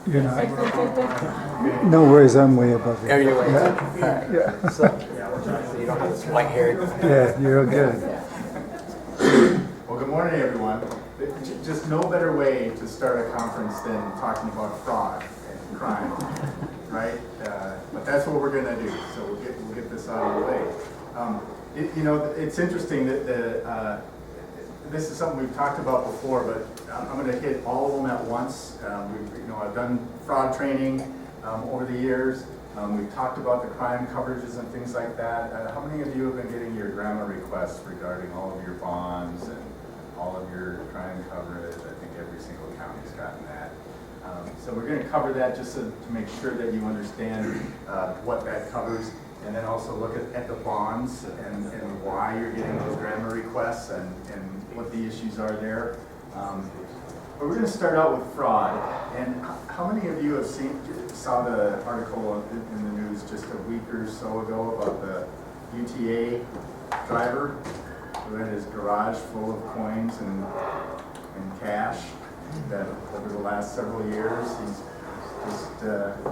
You're not. No worries, I'm way above you. Oh, you're way Yeah. above. Alright. Yeah. So you don't have this white hair. Yeah, you're good. Well, good morning, everyone. Just no better way to start a conference than talking about fraud and crime, right? But that's what we're going to do. So we'll get this out of the way. It's interesting that this is something we've talked about before, but I'm going to hit all of them at once. I've done fraud training over the years. We've talked about the crime coverages and things like that. How many of you have been getting your grammar requests regarding all of your bonds and all of your crime coverage? I think every single county's gotten that. So we're going to cover that just to make sure that you understand what that covers, and then also look at the bonds and why you're getting those grammar requests and what the issues are there. But we're going to start out with fraud. And how many of you saw the article in the news just a week or so ago about the UTA driver who had his garage full of coins and cash that over the last several years he's just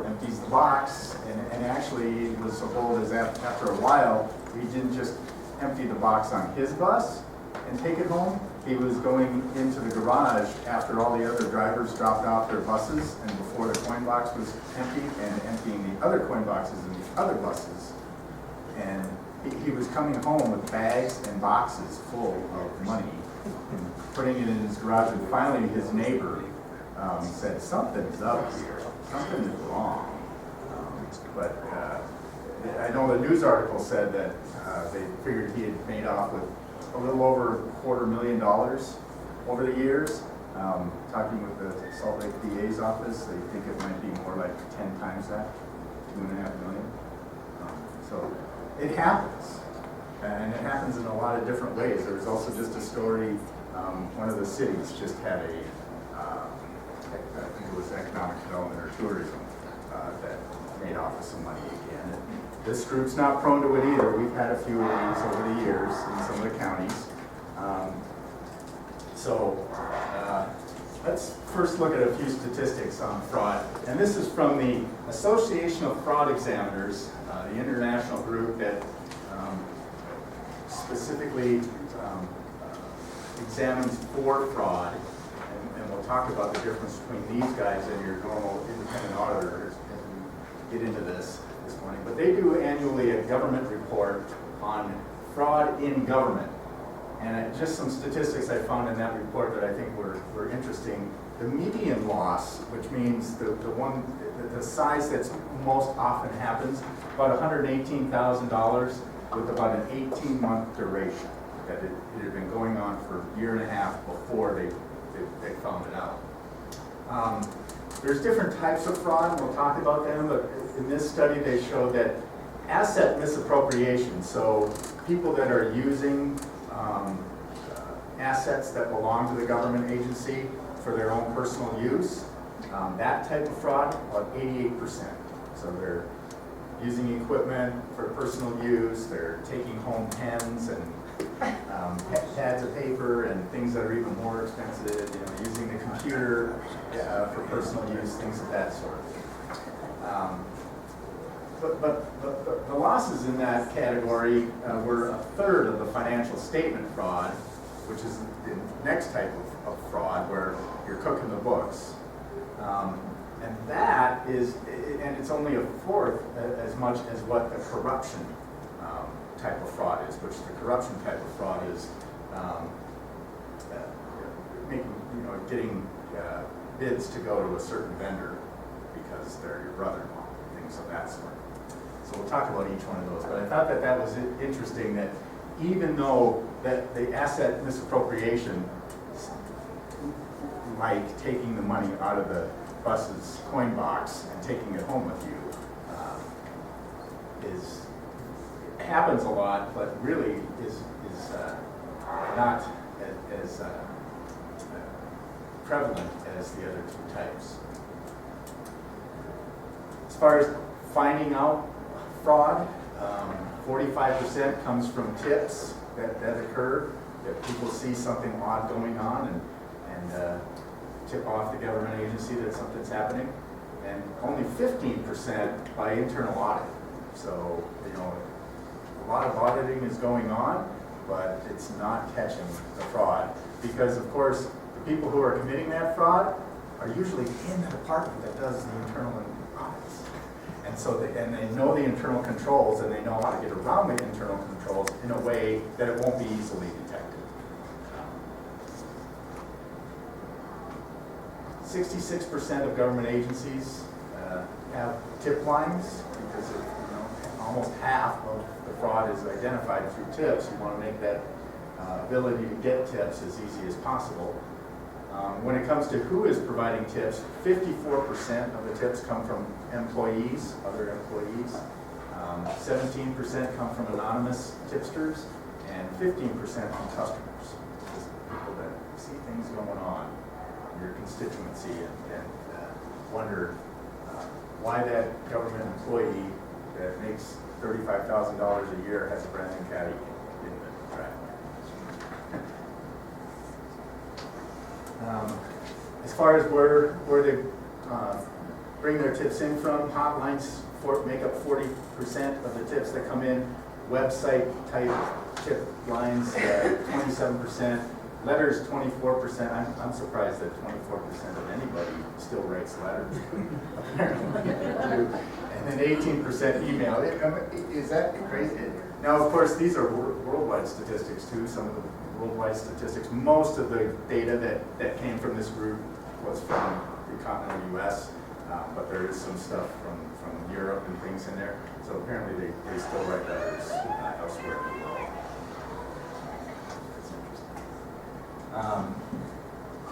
empties the box, and actually was so bold as after a while he didn't just empty the box on his bus and take it home. He was going into the garage after all the other drivers dropped off their buses and before the coin box was emptied, and emptying the other coin boxes in the other buses. And he was coming home with bags and boxes full of money and putting it in his garage. And finally his neighbor said, "Something's up here. Something is wrong." But I know the news article said that they figured he had made off with a little over $250,000 over the years. Talking with the Salt Lake DA's office, they think it might be more like 10 times that, $2.5 million. So it happens, and it happens in a lot of different ways. There was also just a story, one of the cities just had I think it was economic development or tourism, that made off with some money again. And this group's not prone to it either. We've had a few of these over the years in some of the counties. Let's first look at a few statistics on fraud. And this is from the Association of Fraud Examiners, the international group that specifically examines for fraud. And we'll talk about the difference between these guys and your normal independent auditors as we get into this morning. But they do annually a government report on fraud in government. And just some statistics I found in that report that I think were interesting. The median loss, which means the size that's most often happens, about $118,000 with about an 18-month duration. That it had been going on for a year and a half before they found it out. There's different types of fraud, and we'll talk about them, but in this study they showed that asset misappropriation, so people that are using assets that belong to the government agency for their own personal use, that type of fraud, about 88%. So they're using equipment for personal use, they're taking home pens and pads of paper and things that are even more expensive, using the computer for personal use, things of that sort. But the losses in that category were a third of the financial statement fraud, which is the next type of fraud where you're cooking the books. And that is, and it's only a fourth as much as what the corruption type of fraud is, which the corruption type of fraud is getting bids to go to a certain vendor because they're your brother-in-law, things of that sort. So we'll talk about each one of those. But I thought that was interesting that even though that the asset misappropriation, like taking the money out of the bus's coin box and taking it home with you, happens a lot, but really is not as prevalent as the other two types. As far as finding out fraud, 45% comes from tips that occur, that people see something odd going on and tip off the government agency that something's happening. and only 15% by internal audit. So, a lot of auditing is going on, but it's not catching the fraud. Because, of course, the people who are committing that fraud are usually in the department that does the internal audits. And so, and they know the internal controls, and they know how to get around the internal controls in a way that it won't be easily detected. 66% of government agencies have tip lines, because almost half of the fraud is identified through tips. You want to make that ability to get tips as easy as possible. When it comes to who is providing tips, 54% of the tips come from employees, other employees. 17% come from anonymous tipsters, and 15% from customers. Just people that see things going on in your constituency and wonder why that government employee that makes $35,000 a year has a brand new caddy in the driveway. As far as where they bring their tips in from, hotlines make up 40% of the tips that come in. Website type tip lines, 27%. Letters, 24%. I'm surprised that 24% of anybody still writes letters. And then 18% email. Is that crazy? Now, of course, these are worldwide statistics too. Some of the worldwide statistics. Most of the data that came from this group was from the continental U.S., but there is some stuff from Europe and things in there. So apparently they still write letters elsewhere in the world.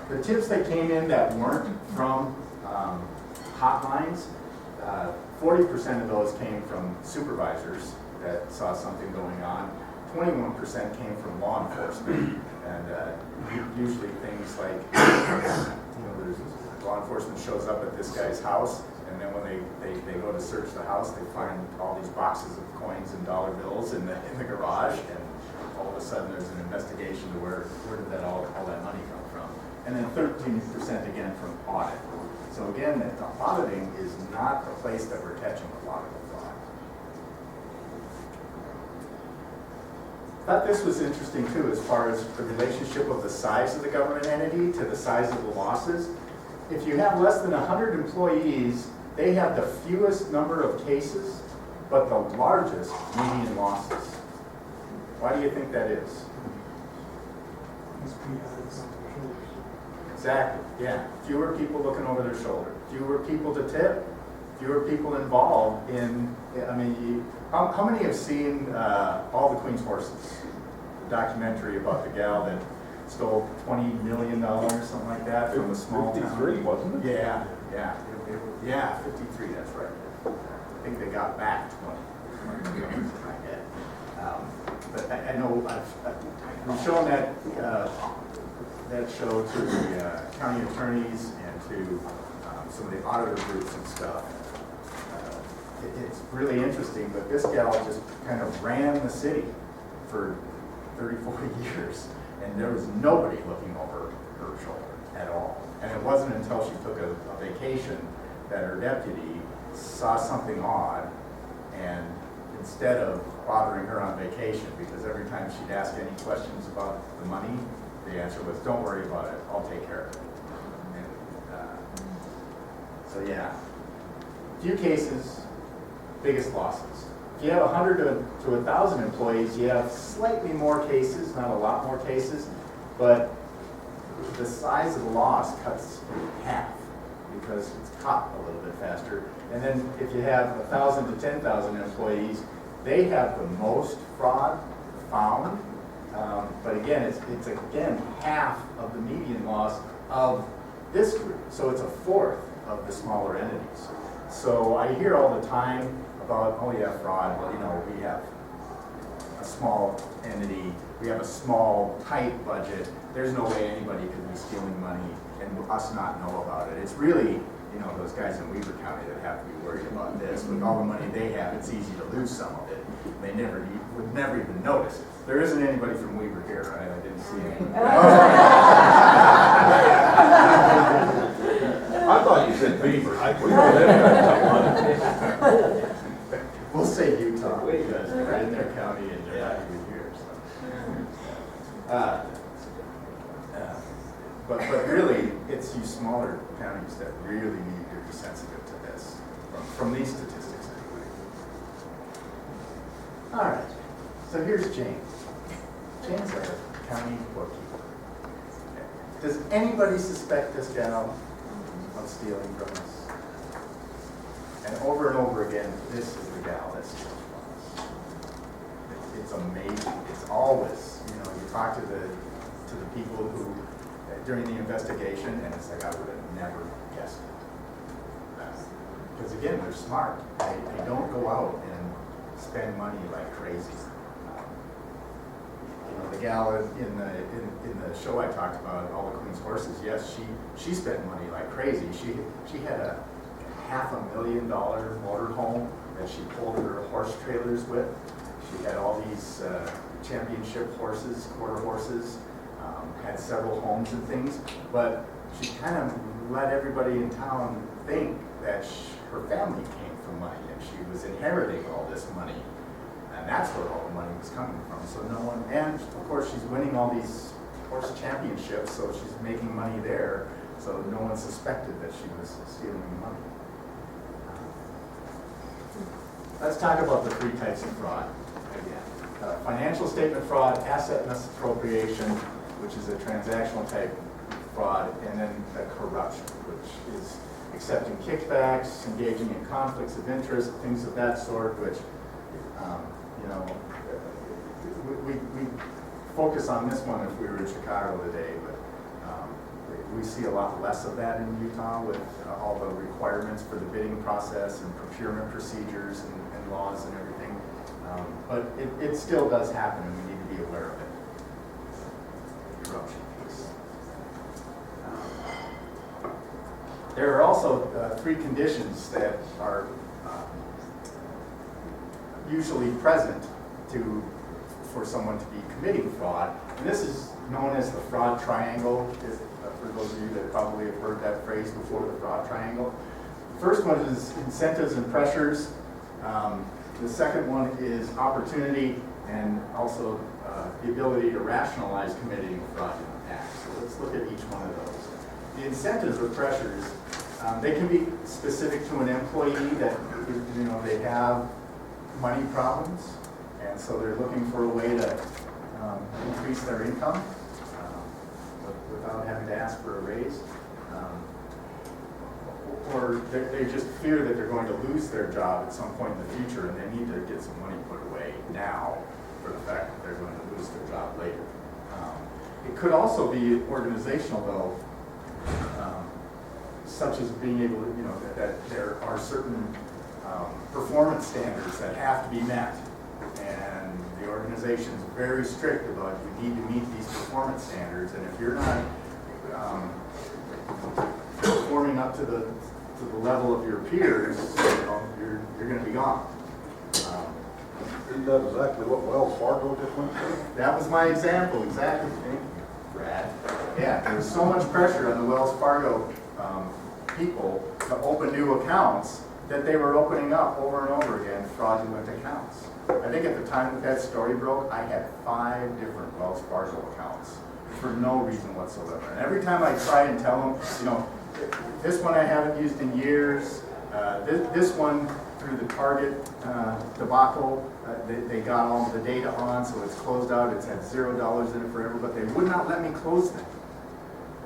The tips that came in that weren't from hotlines, 40% of those came from supervisors that saw something going on. 21% came from law enforcement, and usually things like, there's law enforcement shows up at this guy's house, and then when they go to search the house, they find all these boxes of coins and dollar bills in the garage, and all of a sudden there's an investigation to where did that all that money come from. And then 13% again from audit. So again, the auditing is not the place that we're catching a lot of the fraud. Thought this was interesting too, as far as the relationship of the size of the government entity to the size of the losses. If you have less than 100 employees, they have the fewest number of cases, but the largest median losses. Why do you think that is? Exactly, yeah. Fewer people looking over their shoulder, fewer people to tip, fewer people involved in, how many have seen All the Queen's Horses? The documentary about the gal that stole $20 million, something like that, from a small 53, town. wasn't it? Yeah, 53, that's right. I think they got back 20 million, I get. But I know we've shown that show to the county attorneys and to some of the auditor groups and stuff. It's really interesting, but this gal just kind of ran the city for 34 years, and there was nobody looking over her shoulder at all. And it wasn't until she took a vacation that her deputy saw something odd, and instead of bothering her on vacation, because every time she'd ask any questions about the money, the answer was, don't worry about it, I'll take care of it. And, so yeah, few cases, biggest losses. If you have 100 to 1,000 employees, you have slightly more cases, not a lot more cases, but the size of the loss cuts in half because it's caught a little bit faster. And then if you have 1,000 to 10,000 employees, they have the most fraud found, but again, it's again half of the median loss of this group. So it's a fourth of the smaller entities. So I hear all the time about, oh yeah, fraud. Well, we have a small entity, we have a small, tight budget. There's no way anybody could be stealing money and us not know about it. It's really, those guys in Weaver County that have to be worried about this. With all the money they have, it's easy to lose some of it. They would never even notice it. There isn't anybody from Weaver here, right? I didn't see any. I thought you said Beaver. We know that. But really, it's you smaller counties that really need to be sensitive to this, from these statistics anyway. All right, so here's James. James is our county bookkeeper. Does anybody suspect this gal of stealing from us? And over again, this is the gal that steals from us. It's amazing. It's always, you talk to the people who, during the investigation, and it's like, I would have never guessed it. Because again, they're smart. They don't go out and spend money like crazy. The gal in the show I talked about, All the Queen's Horses, yes, she spent money like crazy. She had a $500,000 motorhome that she pulled her horse trailers with. She had all these championship horses, quarter horses, had several homes and things, but she kind of let everybody in town think that her family came from money and she was inheriting all this money. And that's where all the money was coming from. So no one, and of course she's winning all these horse championships, so she's making money there. So no one suspected that she was stealing money. Let's talk about the three types of fraud again. Financial statement fraud, asset misappropriation, which is a transactional type fraud, and then the corruption, which is accepting kickbacks, engaging in conflicts of interest, things of that sort, which we focus on this one if we were in Chicago today, but we see a lot less of that in Utah with all the requirements for the bidding process and procurement procedures and laws and everything. But it still does happen, and we need to be aware of it. Corruption piece. There are also three conditions that are usually present for someone to be committing fraud, and this is known as the fraud triangle. For those of you that probably have heard that phrase before, the fraud triangle. The first one is incentives and pressures. The second one is opportunity, and also the ability to rationalize committing fraudulent acts. So let's look at each one of those. The incentives or pressures, they can be specific to an employee that they have money problems, and so they're looking for a way to increase their income without having to ask for a raise. Or they just fear that they're going to lose their job at some point in the future, and they need to get some money put away now for the fact that they're going to lose their job later. It could also be organizational, though, such as being able to, that there are certain performance standards that have to be met, and the organization is very strict about you need to meet these performance standards, and if you're not performing up to the level of your peers, you're going to be gone. Isn't that exactly what Wells Fargo just went through? That was my example, exactly. Thank you, Brad. Yeah, there was so much pressure on the Wells Fargo people to open new accounts that they were opening up over and over again fraudulent accounts. I think at the time that story broke, I had 5 different Wells Fargo accounts for no reason whatsoever. And every time I try and tell them, this one I haven't used in years, this one through the Target debacle, they got all the data on, so it's closed out, it's had $0 in it forever, but they would not let me close them.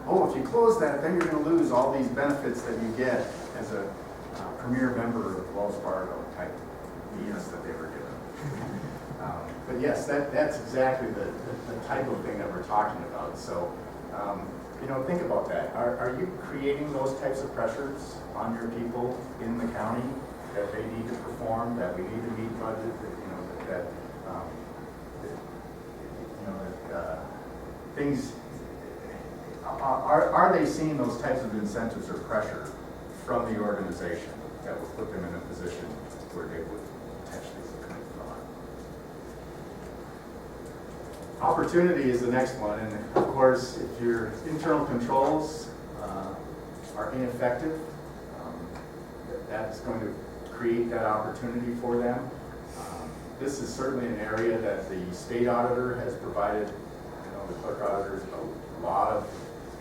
Oh, if you close that, then you're going to lose all these benefits that you get as a premier member of Wells Fargo type BS that they were given. But yes, that's exactly the type of thing that we're talking about. So, think about that. Are you creating those types of pressures on your people in the county that they need to perform, that we need to meet budget, things, are they seeing those types of incentives or pressure from the organization that will put them in a position where they would potentially commit fraud? Opportunity is the next one, and of course, if your internal controls are ineffective, that's going to create that opportunity for them. This is certainly an area that the state auditor has provided, the clerk auditors, a lot of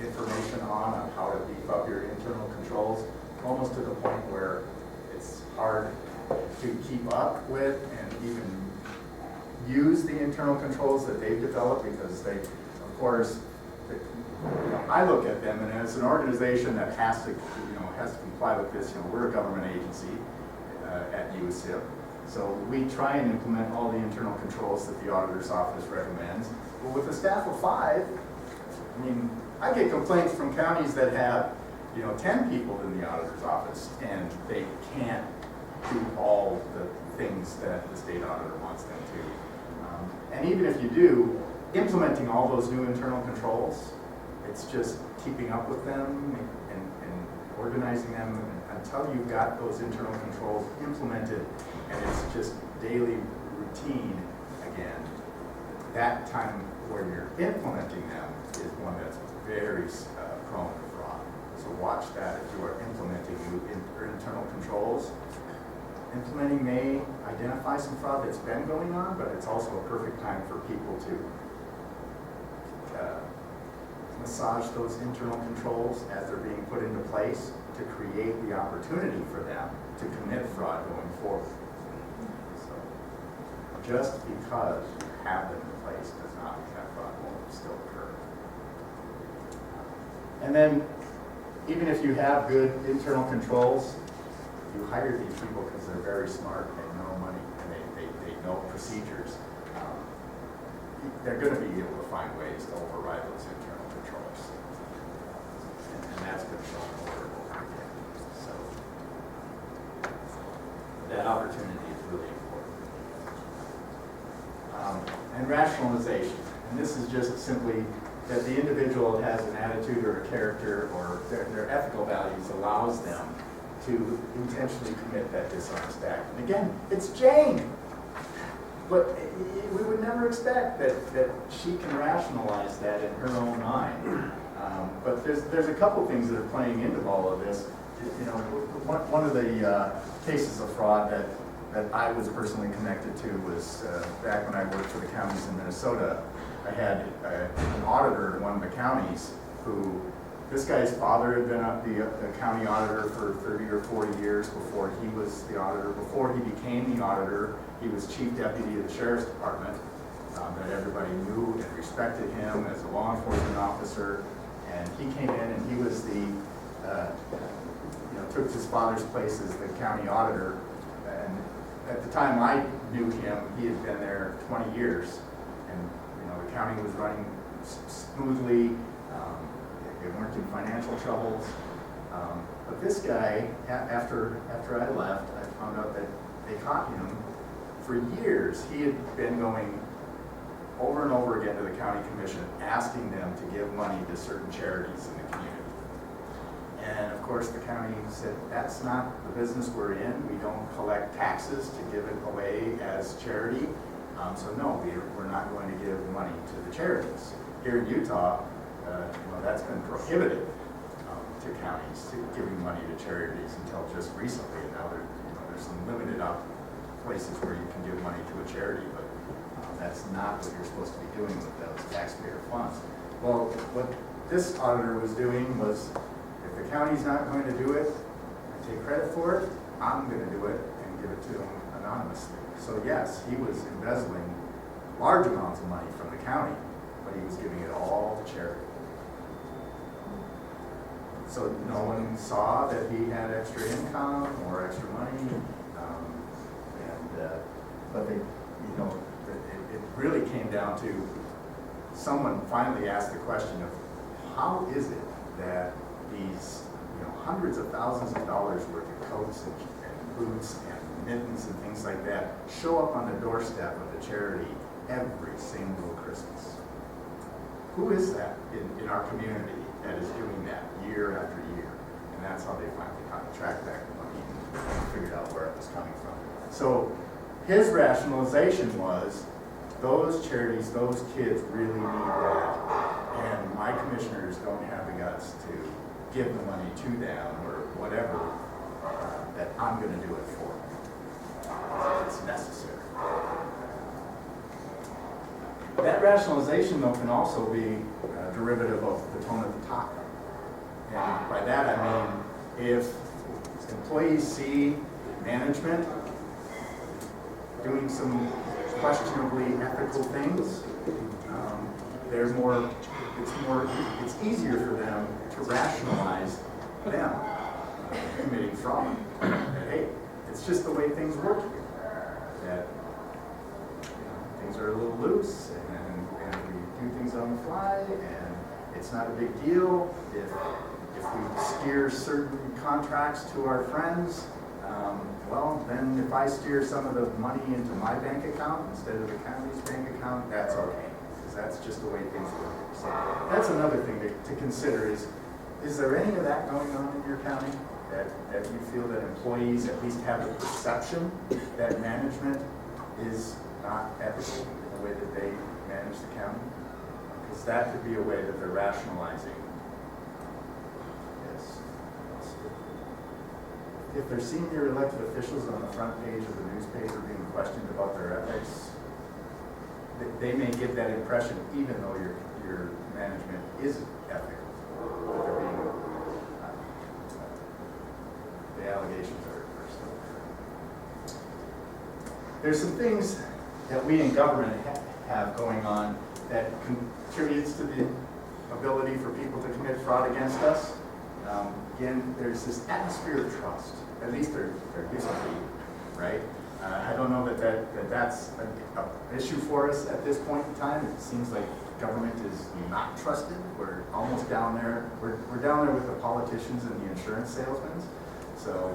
information on how to beef up your internal controls, almost to the point where it's hard to keep up with and even use the internal controls that they've developed, because they, of course, I look at them, and as an organization that has to, has to comply with this, we're a government agency at USIP, so we try and implement all the internal controls that the auditor's office recommends. But with a staff of 5, I mean, I get complaints from counties that have, 10 people in the auditor's office, and they can't do all the things that the state auditor wants them to. And even if you do, implementing all those new internal controls, it's just keeping up with them and organizing them until you've got those internal controls implemented, and it's just daily routine again. That time where you're implementing them is one that's very prone to fraud. So watch that if you are implementing new internal controls. Implementing may identify some fraud that's been going on, but it's also a perfect time for people to massage those internal controls as they're being put into place to create the opportunity for them to commit fraud going forward. So just because you have them in place does not mean that fraud won't still occur. And then, even if you have good internal controls, you hire these people because they're very smart, they know money, and they know procedures. They're going to be able to find ways to override those internal controls. And that's been shown over and over again. So that opportunity is really important. And rationalization. And this is just simply that the individual has an attitude or a character or their ethical values allows them to intentionally commit that dishonest act. And again, it's Jane. But we would never expect that she can rationalize that in her own mind. But there's a couple things that are playing into all of this. One of the cases of fraud that I was personally connected to was back when I worked for the counties in Minnesota. I had an auditor in one of the counties who, this guy's father had been the county auditor for 30 or 40 years before he was the auditor. Before he became the auditor, he was chief deputy of the sheriff's department, that everybody knew and respected him as a law enforcement officer. And he came in and he was took his father's place as the county auditor. And at the time I knew him, he had been there 20 years. And the county was running smoothly. They weren't in financial troubles. But this guy, after I left, I found out that they caught him. For years, he had been going over and over again to the county commission, asking them to give money to certain charities in the community. And of course, the county said, that's not the business we're in. We don't collect taxes to give it away as charity. So no, we're not going to give money to the charities. Here in Utah, that's been prohibited to counties to giving money to charities until just recently. And now there's some limited places where you can give money to a charity, but that's not what you're supposed to be doing with those taxpayer funds. Well, what this auditor was doing was, if the county's not going to do it and take credit for it, I'm going to do it and give it to them anonymously. So yes, he was embezzling large amounts of money from the county, but he was giving it all to charity. So no one saw that he had extra income or extra money, but it really came down to someone finally asked the question of how is it that these hundreds of thousands of dollars worth of coats and boots and mittens and things like that show up on the doorstep of the charity every single Christmas? Who is that in our community that is doing that year after year? And that's how they finally kind of tracked back the money and figured out where it was coming from. So his rationalization was, those charities, those kids really need that, and my commissioners don't have the guts to give the money to them or whatever, that I'm going to do it for them. It's necessary. That rationalization, though, can also be a derivative of the tone at the top. And by that I mean, if employees see management doing some questionably ethical things, it's easier for them to rationalize them committing fraud. That, hey, it's just the way things work here. That things are a little loose, and we do things on the fly, and it's not a big deal if we steer certain contracts to our friends. Well, then if I steer some of the money into my bank account instead of the county's bank account, that's okay, because that's just the way things work. So that's another thing to consider is there any of that going on in your county? That you feel that employees at least have the perception that management is not ethical in the way that they manage the county? Because that could be a way that they're rationalizing. Yes. If they're senior elected officials on the front page of the newspaper being questioned about their ethics, they may get that impression even though your management is ethical. That they're being, the allegations are still there. There's some things that we in government have going on that contributes to the ability for people to commit fraud against us. Again, there's this atmosphere of trust. At least there used to be, right? I don't know that's an issue for us at this point in time. It seems like government is not trusted. We're almost down there. We're down there with the politicians and the insurance salesmen. So,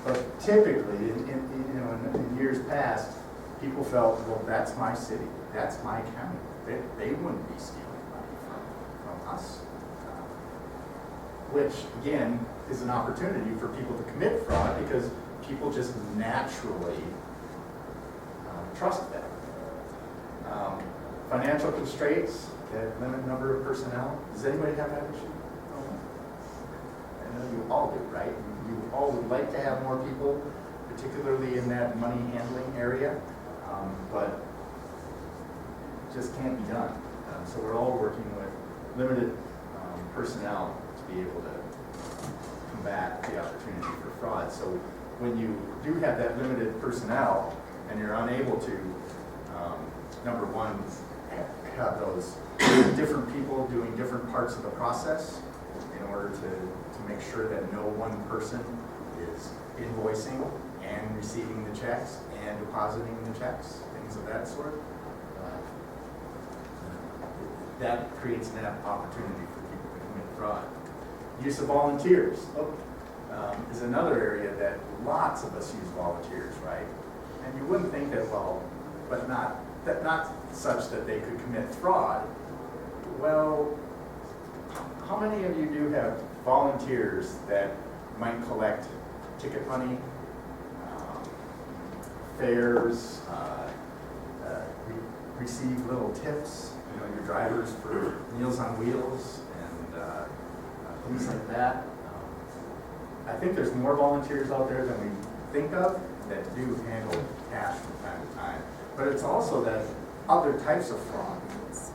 but typically, in years past, people felt, well, that's my city, that's my county. They wouldn't be stealing money from us. Which, again, is an opportunity for people to commit fraud because people just naturally trust them. Financial constraints that limit number of personnel. Does anybody have that issue? I know you all do, right? You all would like to have more people, particularly in that money handling area, but it just can't be done. So we're all working with limited personnel to be able to combat the opportunity for fraud. So when you do have that limited personnel and you're unable to, number one, have those different people doing different parts of the process in order to make sure that no one person is invoicing and receiving the checks and depositing the checks, things of that sort. That creates an opportunity for people to commit fraud. Use of volunteers is another area that lots of us use volunteers, right? And you wouldn't think that, well, but not such that they could commit fraud. Well, how many of you do have volunteers that might collect ticket money, fares, receive little tips, your drivers for Meals on Wheels and things like that? I think there's more volunteers out there than we think of that do handle cash from time to time. But it's also that other types of fraud.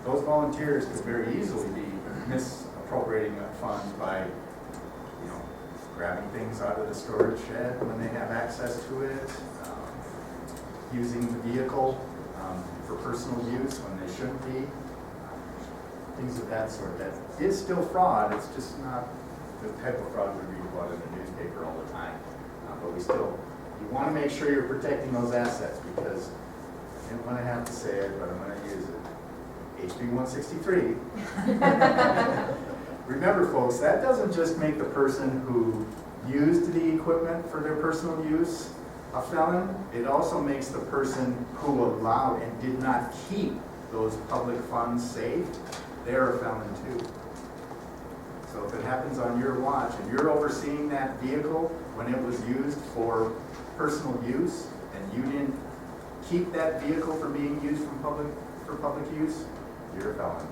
Those volunteers could very easily be misappropriating funds by, grabbing things out of the storage shed when they have access to it, using the vehicle for personal use when they shouldn't be, things of that sort. That is still fraud. It's just not the type of fraud we read about in the newspaper all the time. But you want to make sure you're protecting those assets because I didn't want to have to say it, but I'm going to use it. HB 163. Remember, folks, that doesn't just make the person who used the equipment for their personal use a felon. It also makes the person who allowed and did not keep those public funds saved, they're a felon too. So if it happens on your watch and you're overseeing that vehicle when it was used for personal use and you didn't keep that vehicle from being used for public use, you're a felon.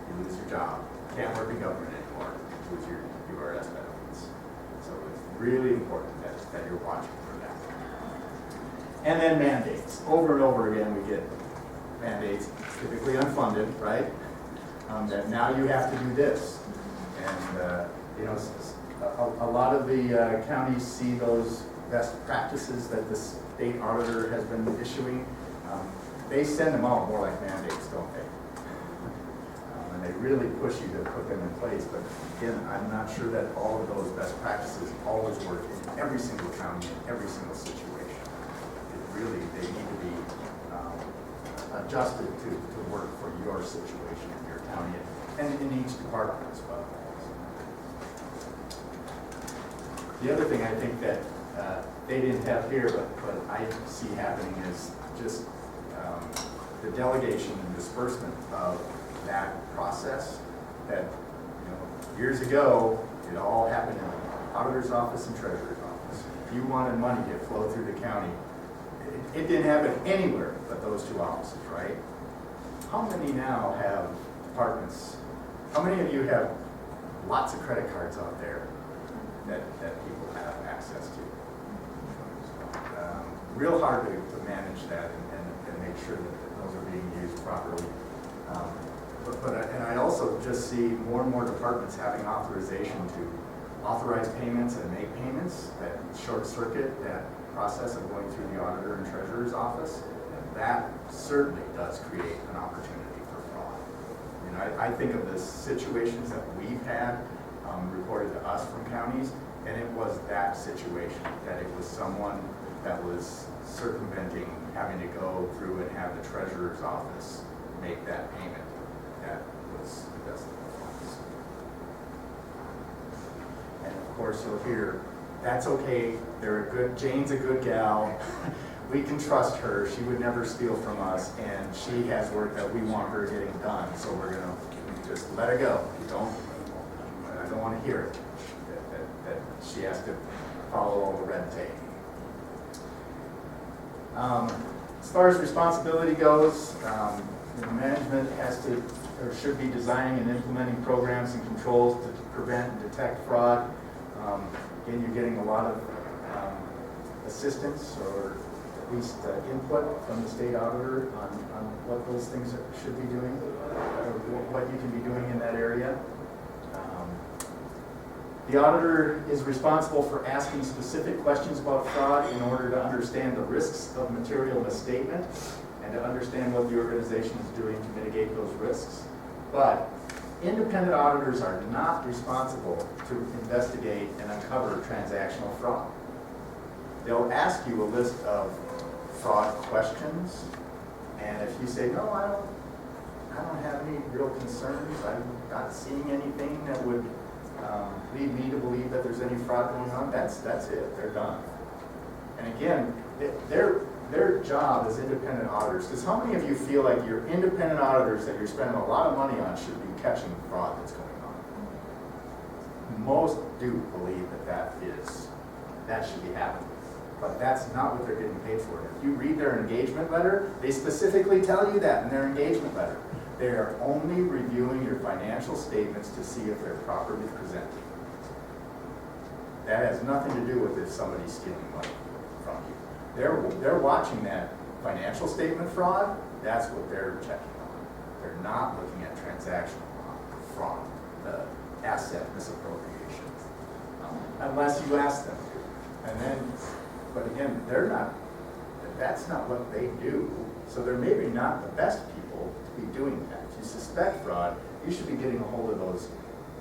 You lose your job. Can't work in government anymore. You lose your URS benefits. So it's really important that you're watching for that. And then mandates. Over and over again we get mandates, typically unfunded, right? That now you have to do this. And, you know, a lot of the counties see those best practices that the state auditor has been issuing. They send them out more like mandates, don't they? And they really push you to put them in place. But again, I'm not sure that all of those best practices always work in every single county, in every single situation. Really, they need to be adjusted to work for your situation in your county and in each department as well. The other thing I think that they didn't have here, but I see happening is just the delegation and disbursement of that process that, you know, years ago, it all happened in the auditor's office and treasurer's office. If you wanted money to flow through the county, it didn't happen anywhere but those two offices, right? How many now have departments? How many of you have lots of credit cards out there that people have access to? Real hard to manage that and make sure that those are being used properly. And I also just see more and more departments having authorization to authorize payments and make payments that short circuit that process of going through the auditor and treasurer's office. And that certainly does create an opportunity for fraud. You know, I think of the situations that we've had reported to us from counties, and it was that situation, that it was someone that was circumventing having to go through and have the treasurer's office make that payment. That was the best of the ones. And of course you'll hear, that's okay, Jane's a good gal, we can trust her, she would never steal from us, and she has work that we want her getting done, so we're gonna just let her go. I don't want to hear it, that she has to follow all the red tape. As far as responsibility goes, management has to, or should be designing and implementing programs and controls to prevent and detect fraud. Again, you're getting a lot of assistance or at least input from the state auditor on what those things should be doing, or what you can be doing in that area. The auditor is responsible for asking specific questions about fraud in order to understand the risks of material misstatement and to understand what the organization is doing to mitigate those risks. But independent auditors are not responsible to investigate and uncover transactional fraud. They'll ask you a list of fraud questions, and if you say, no, I don't have any real concerns, I'm not seeing anything that would lead me to believe that there's any fraud going on, that's it, they're done. And again, their job as independent auditors, because how many of you feel like your independent auditors that you're spending a lot of money on should be catching fraud that's going on? Most do believe that should be happening. But that's not what they're getting paid for. If you read their engagement letter, they specifically tell you that in their engagement letter. They are only reviewing your financial statements to see if they're properly presented. That has nothing to do with if somebody's stealing money from you. They're watching that financial statement fraud. That's what they're checking on. They're not looking at transactional fraud, the asset misappropriation, unless you ask them to. And then, but again, that's not what they do. So they're maybe not the best people to be doing that. If you suspect fraud, you should be getting a hold of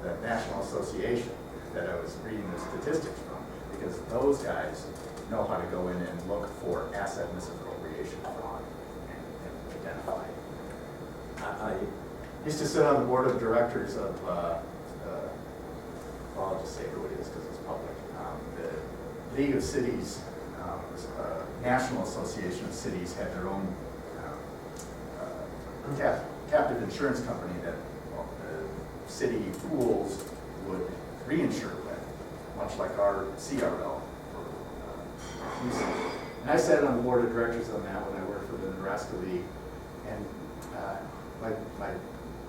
the National Association that I was reading the statistics from, because those guys know how to go in and look for asset misappropriation fraud and identify it. I used to sit on the board of directors of, well, I'll just say who it is because it's public, the League of Cities, National Association of Cities had their own captive insurance company that the city pools would reinsure with, much like our CRL. And I sat on the board of directors on that when I worked for the Nebraska League. And my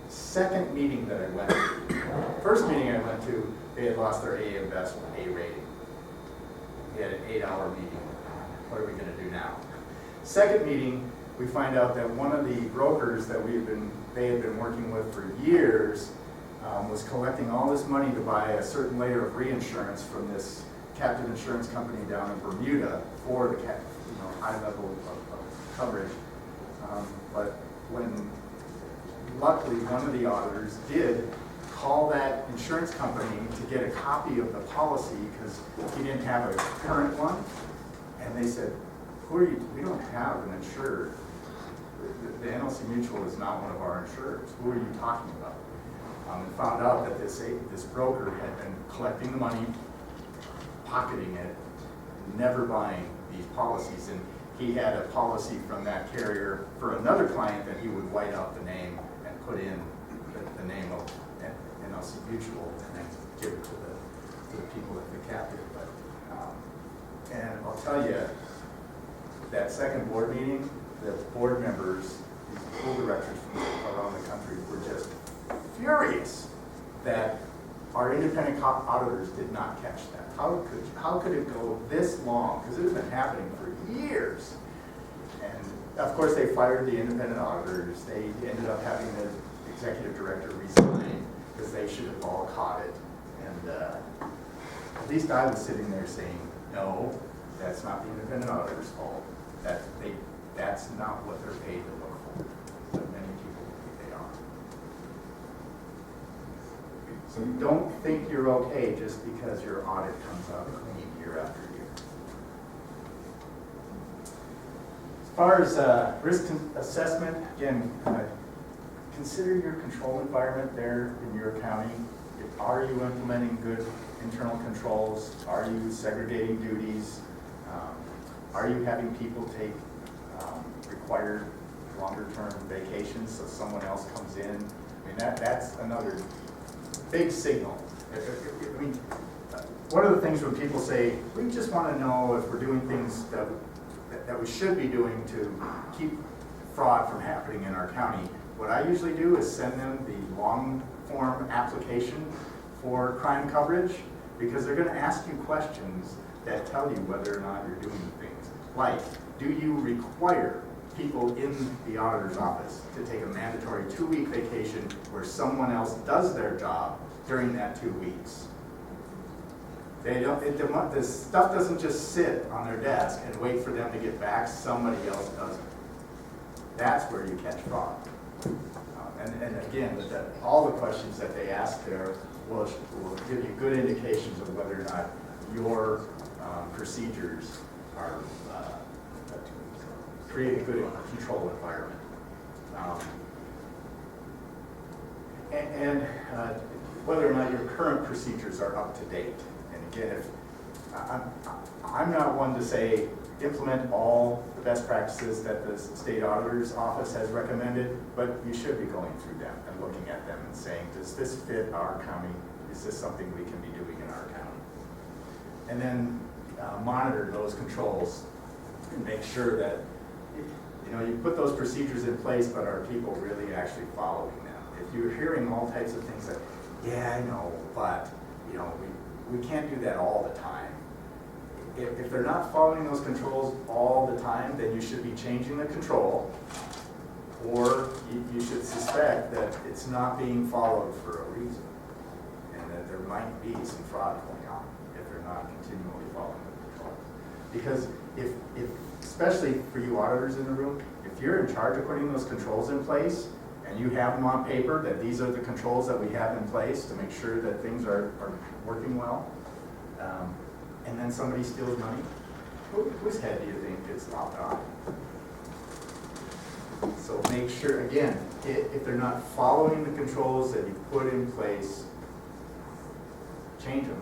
second meeting that I went to, first meeting I went to, they had lost their A investment, A rating. We had an 8-hour meeting. What are we going to do now? Second meeting, we find out that one of the brokers that they had been working with for years was collecting all this money to buy a certain layer of reinsurance from this captive insurance company down in Bermuda for the high level of coverage. But when luckily one of the auditors did call that insurance company to get a copy of the policy because he didn't have a current one, and they said, "Who are you? We don't have an insured. The NLC Mutual is not one of our insurers. Who are you talking about?" And found out that this broker had been collecting the money, pocketing it, never buying these policies. And he had a policy from that carrier for another client that he would white out the name and put in the name of NLC Mutual and then give it to the people at the captive. But and I'll tell you, that second board meeting, the board members, these school directors from around the country were just furious that our independent auditors did not catch that. How could it go this long? Because it has been happening for years. And of course they fired the independent auditors. They ended up having the executive director resign because they should have all caught it. And at least I was sitting there saying, no, that's not the independent auditor's fault. That's not what they're paid to look for. But many people think they are. So don't think you're okay just because your audit comes out clean year after year. As far as risk assessment, again, consider your control environment there in your county. Are you implementing good internal controls? Are you segregating duties? Are you having people take required longer-term vacations so someone else comes in? I mean, that's another big signal. I mean, one of the things when people say, we just want to know if we're doing things that we should be doing to keep fraud from happening in our county, what I usually do is send them the long-form application for crime coverage, because they're going to ask you questions that tell you whether or not you're doing things. Like, do you require people in the auditor's office to take a mandatory 2-week vacation where someone else does their job during that 2 weeks? They don't. The stuff doesn't just sit on their desk and wait for them to get back. Somebody else does it. That's where you catch fraud. And again, all the questions that they ask there will give you good indications of whether or not your procedures are create a good control environment. And whether or not your current procedures are up to date. And again, if I'm not one to say implement all the best practices that the state auditor's office has recommended, but you should be going through them and looking at them and saying, does this fit our county? Is this something we can be doing in our county? And then monitor those controls and make sure that you put those procedures in place, but are people really actually following them? If you're hearing all types of things that, yeah, I know, but we can't do that all the time. If they're not following those controls all the time, then you should be changing the control, or you should suspect that it's not being followed for a reason, and that there might be some fraud going on if they're not continually following the controls. Because if especially for you auditors in the room, if you're in charge of putting those controls in place, and you have them on paper that these are the controls that we have in place to make sure that things are working well, and then somebody steals money, whose head do you think gets lopped off? So make sure, again, if they're not following the controls that you put in place, change them,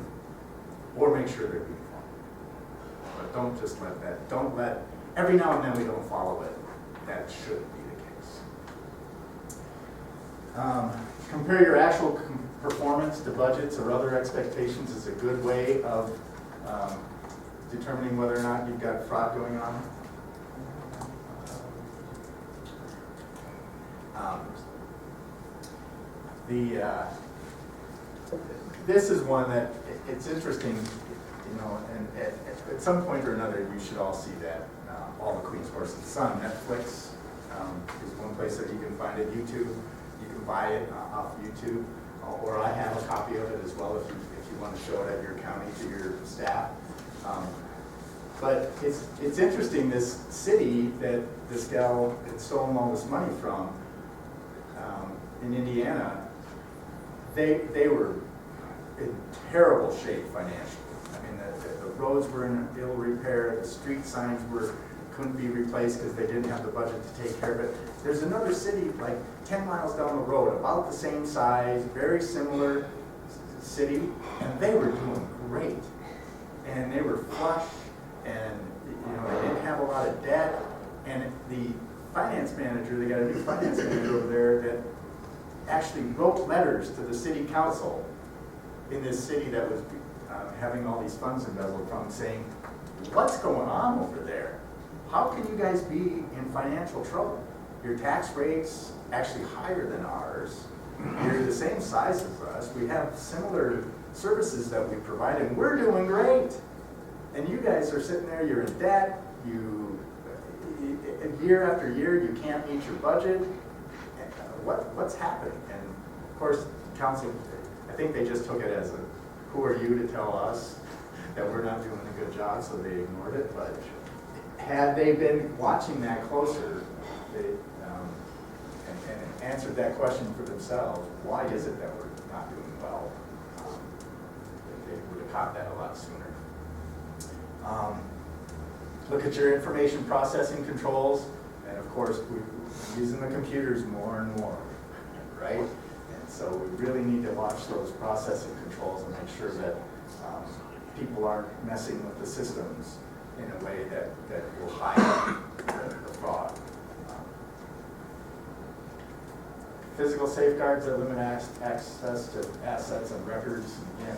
or make sure they're being followed. But don't just let every now and then we don't follow it. That shouldn't be the case. Compare your actual performance to budgets or other expectations is a good way of determining whether or not you've got fraud going on. This is one that it's interesting, and at some point or another you should all see that All the Queen's Horse and Son. Netflix is one place that you can find it. YouTube, you can buy it off YouTube. or I have a copy of it as well if you want to show it at your county to your staff. But it's interesting, this city that this gal had stolen all this money from in Indiana, they were in terrible shape financially. I mean, the roads were in ill repair, the street signs couldn't be replaced because they didn't have the budget to take care of it. There's another city like 10 miles down the road, about the same size, very similar city, and they were doing great. And they were flush, and they didn't have a lot of debt. And the finance manager, they got a new finance manager over there that actually wrote letters to the city council in this city that was having all these funds embezzled from, saying, what's going on over there? How can you guys be in financial trouble? Your tax rate's actually higher than ours. You're the same size as us. We have similar services that we provide, and we're doing great. And you guys are sitting there, you're in debt, year after year, you can't meet your budget. What's happening? And of course, council, I think they just took it as who are you to tell us that we're not doing a good job, so they ignored it. But had they been watching that closer, they, and answered that question for themselves, why is it that we're not doing well? They would have caught that a lot sooner. Look at your information processing controls, and of course, we're using the computers more and more, right? And so we really need to watch those processing controls and make sure that people aren't messing with the systems in a way that will hide the fraud. Physical safeguards that limit access to assets and records. Again,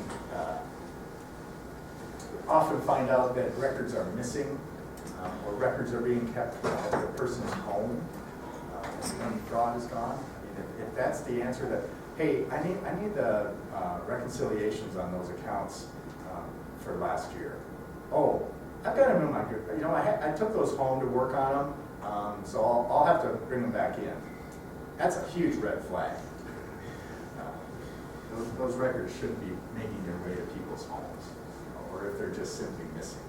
often find out that records are missing or records are being kept at the person's home when fraud is gone. I mean, if that's the answer, that hey, I need the reconciliations on those accounts for last year. Oh, I've got them in my group. I took those home to work on them, so I'll have to bring them back in. That's a huge red flag. Those records shouldn't be making their way to people's homes, or if they're just simply missing.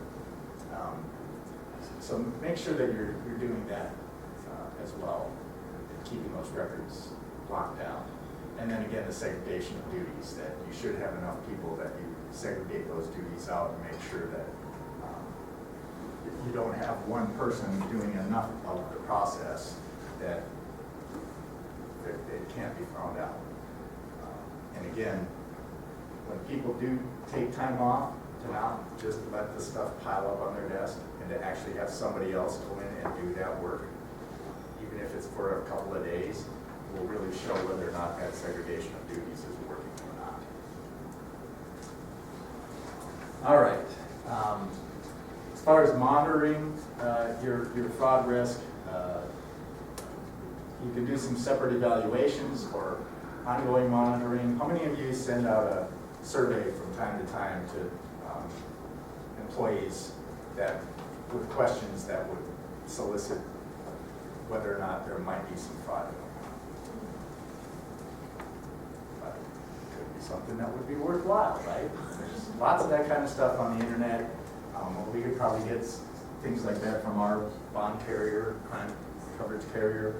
So make sure that you're doing that as well, keeping those records locked down. And then again, the segregation of duties, that you should have enough people that you segregate those duties out and make sure that you don't have one person doing enough of the process that it can't be found out. And again, when people do take time off, to not just let the stuff pile up on their desk and to actually have somebody else go in and do that work, even if it's for a couple of days, will really show whether or not that segregation of duties is working or not. All right. As far as monitoring your fraud risk, you can do some separate evaluations or ongoing monitoring. How many of you send out a survey from time to time to employees with questions that would solicit whether or not there might be some fraud going on? But it could be something that would be worthwhile, right? There's lots of that kind of stuff on the internet. We could probably get things like that from our bond carrier, crime coverage carrier.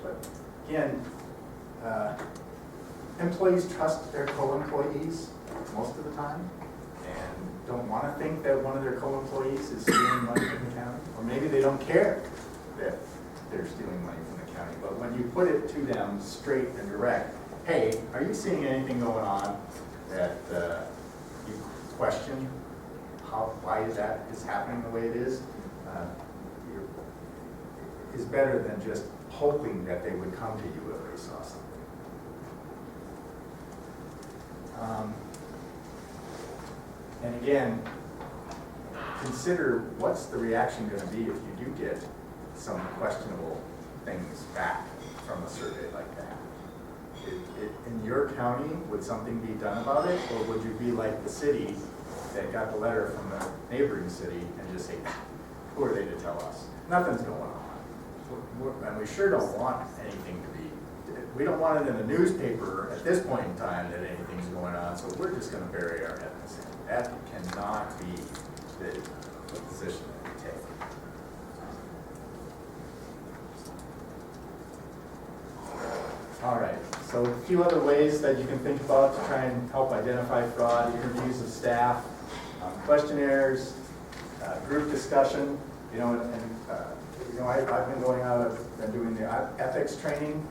But again, employees trust their co-employees most of the time and don't want to think that one of their co-employees is stealing money from the county. Or maybe they don't care that they're stealing money from the county. But when you put it to them straight and direct, hey, are you seeing anything going on that you question why that is happening the way it is better than just hoping that they would come to you if they saw something. And again, consider what's the reaction going to be if you do get some questionable things back from a survey like that. In your county, would something be done about it, or would you be like the city that got the letter from the neighboring city and just say, who are they to tell us? Nothing's going on. And we sure don't want anything to be, we don't want it in the newspaper at this point in time that anything's going on, so we're just gonna bury our head in the sand. That cannot be the position that we take. All right, so a few other ways that you can think about to try and help identify fraud: interviews of staff, questionnaires, group discussion. I've been going out, I've been doing the ethics training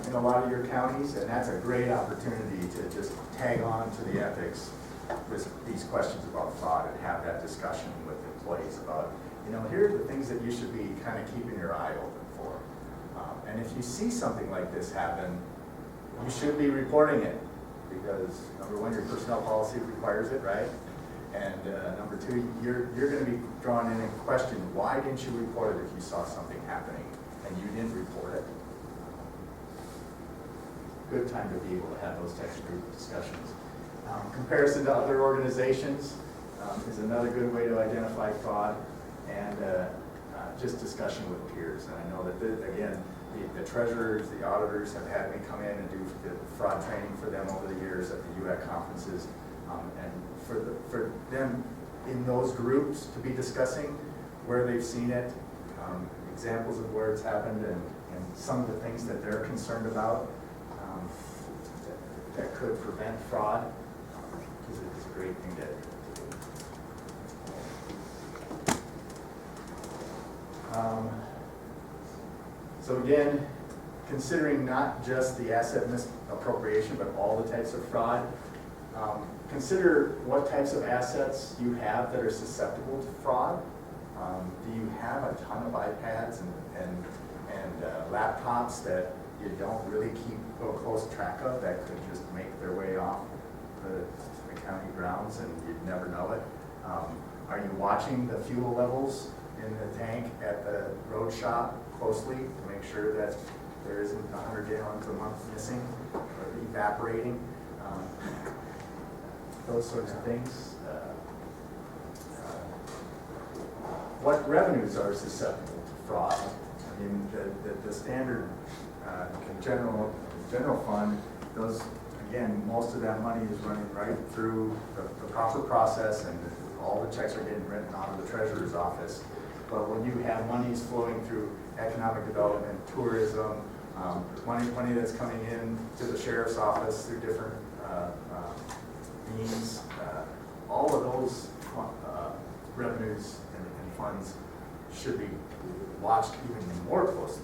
in a lot of your counties, and that's a great opportunity to just tag on to the ethics with these questions about fraud and have that discussion with employees about, here are the things that you should be kind of keeping your eye open for. And if you see something like this happen, you should be reporting it, because number one, your personnel policy requires it, right? And number two, you're going to be drawn in and questioned, why didn't you report it if you saw something happening and you didn't report it? Good time to be able to have those types of group discussions. Comparison to other organizations is another good way to identify fraud, and just discussion with peers. And I know that, again, the treasurers, the auditors have had me come in and do the fraud training for them over the years at the UAC conferences. And for them in those groups to be discussing where they've seen it, examples of where it's happened, and some of the things that they're concerned about that could prevent fraud, is a great thing to do. So again, considering not just the asset misappropriation, but all the types of fraud, consider what types of assets you have that are susceptible to fraud. Do you have a ton of iPads and laptops that you don't really keep a close track of, that could just make their way off the county grounds and you'd never know it? Are you watching the fuel levels in the tank at the road shop closely to make sure that there isn't 100 gallons a month missing or evaporating? Those sorts of things. What revenues are susceptible to fraud? I mean, the standard general fund, those, again, most of that money is running right through the proper process, and all the checks are getting written out of the treasurer's office. But when you have monies flowing through economic development, tourism, money that's coming in to the sheriff's office through different means, all of those revenues and funds should be watched even more closely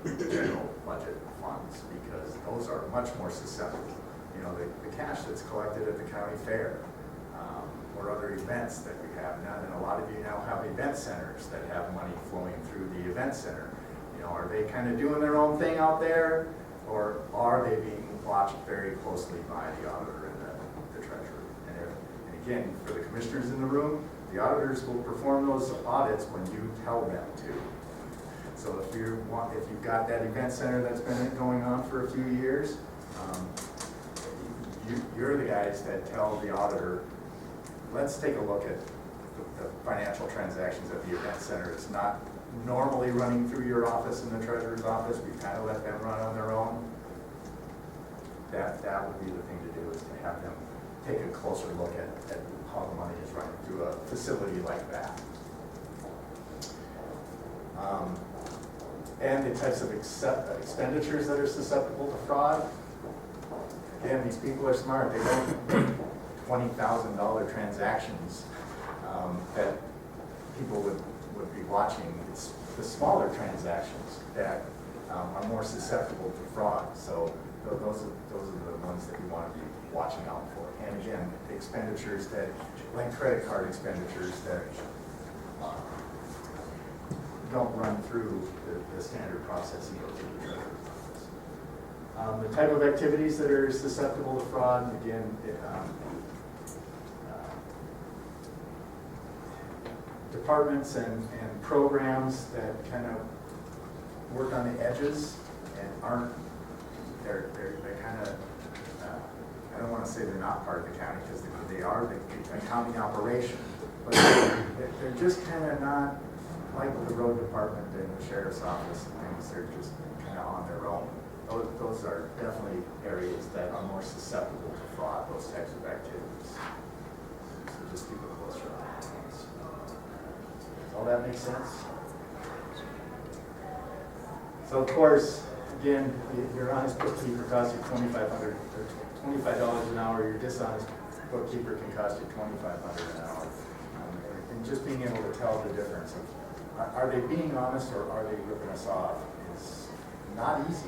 than the general budget funds, because those are much more susceptible. The cash that's collected at the county fair, or other events that we have now, and a lot of you now have event centers that have money flowing through the event center. Are they kind of doing their own thing out there, or are they being watched very closely by the auditor and the treasurer? And again, for the commissioners in the room, the auditors will perform those audits when you tell them to. So if you've got that event center that's been going on for a few years, you're the guys that tell the auditor, let's take a look at the financial transactions at the event center. It's not normally running through your office and the treasurer's office. We kind of let them run on their own. That would be the thing to do, is to have them take a closer look at how the money is running through a facility like that. And the types of expenditures that are susceptible to fraud. Again, these people are smart. They don't make $20,000 transactions that people would be watching. It's the smaller transactions that are more susceptible to fraud. So those are the ones that you want to be watching out for. And again, the expenditures that, like credit card expenditures, that don't run through the standard process and go through the treasurer's office. The type of activities that are susceptible to fraud, again, departments and programs that kind of work on the edges and aren't, they're kind of, I don't want to say they're not part of the county, because they are the accounting operation, but they're just kind of not like the road department and the sheriff's office and things. They're just kind of on their own. those are definitely areas that are more susceptible to fraud, those types of activities. So just keep a closer eye on those. Does all that make sense? So of course, again, your honest bookkeeper costs you $2,500 or $25 an hour. Your dishonest bookkeeper can cost you $2,500 an hour. And just being able to tell the difference of are they being honest or are they ripping us off is not easy.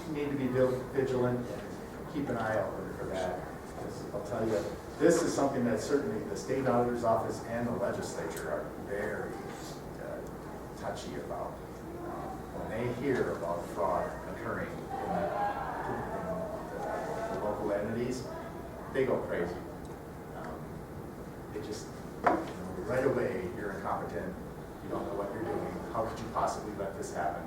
You need to be vigilant and keep an eye out for that. Because I'll tell you, this is something that certainly the state auditor's office and the legislature are very touchy about. When they hear about fraud occurring in the local entities, they go crazy. They just, right away, you're incompetent, you don't know what you're doing, how could you possibly let this happen?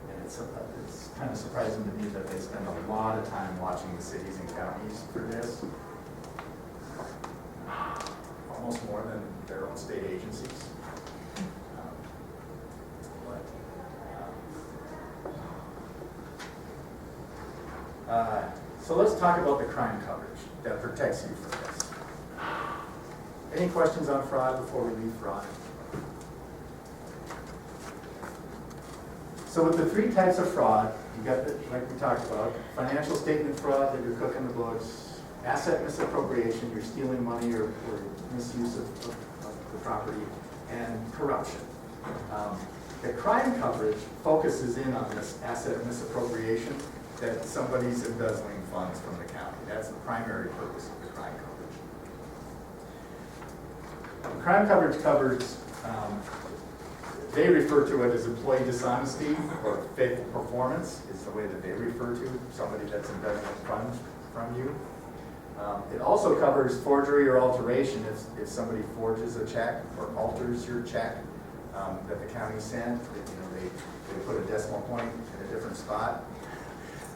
And it's kind of surprising to me that they spend a lot of time watching the cities and counties for this. Almost more than their own state agencies. So let's talk about the crime coverage that protects you from this. Any questions on fraud before we leave fraud? So with the three types of fraud, you got the, like we talked about, financial statement fraud that you're cooking the books, asset misappropriation, you're stealing money or misuse of the property, and corruption. The crime coverage focuses in on this asset misappropriation, that somebody's embezzling funds from the county. That's the primary purpose of the crime coverage. The crime coverage covers, they refer to it as employee dishonesty or faithful performance is the way that they refer to somebody that's embezzling funds from you. It also covers forgery or alteration if somebody forges a check or alters your check that the county sent. They put a decimal point in a different spot.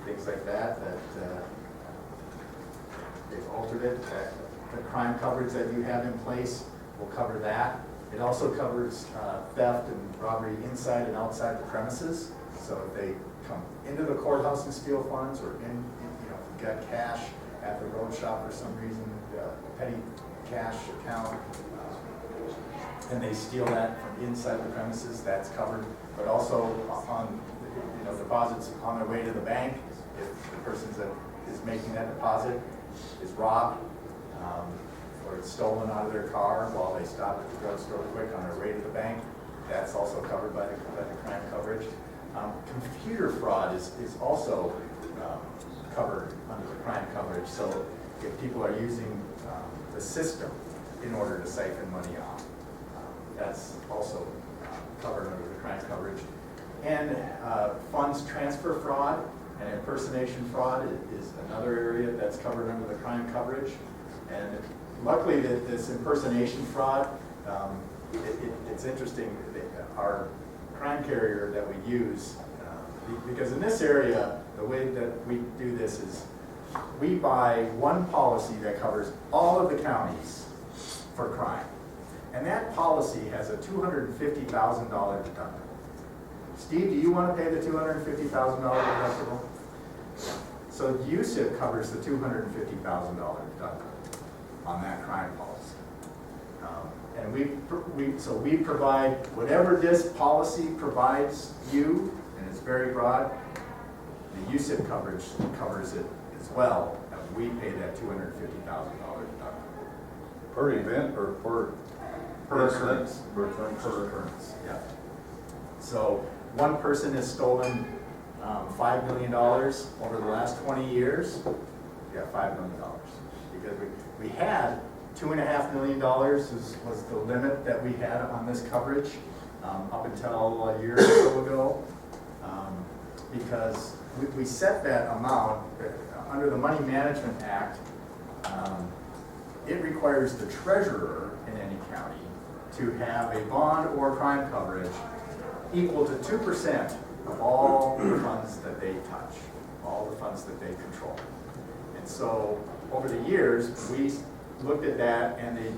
Things like that they've altered it. The crime coverage that you have in place will cover that. It also covers theft and robbery inside and outside the premises. So if they come into the courthouse and steal funds, or if you got cash at the road shop for some reason, petty cash account, and they steal that from inside the premises, that's covered. But also on deposits on their way to the bank, if the person that is making that deposit is robbed or it's stolen out of their car while they stop at the drugstore quick on their way to the bank, that's also covered by the crime coverage. Computer fraud is also covered under the crime coverage. So if people are using the system in order to siphon money off, that's also covered under the crime coverage. And funds transfer fraud and impersonation fraud is another area that's covered under the crime coverage. And luckily, this impersonation fraud, it's interesting. Our crime carrier that we use, because in this area, the way that we do this is we buy one policy that covers all of the counties for crime. And that policy has a $250,000 deductible. Steve, do you want to pay the $250,000 deductible? So USIP covers the $250,000 deductible on that crime policy. And we provide whatever this policy provides you, and it's very broad. The USIP coverage covers it as well, and we pay that $250,000 deductible. Per event or Per occurrence. Per occurrence, yeah. So one person has stolen $5 million over the last 20 years. We got $5 million because we had $2.5 million was the limit that we had on this coverage up until a year or so ago, because we set that amount under the Money Management Act. It requires the treasurer in any county to have a bond or crime coverage equal to 2% of all the funds that they touch, all the funds that they control. And so over the years, we looked at that, and the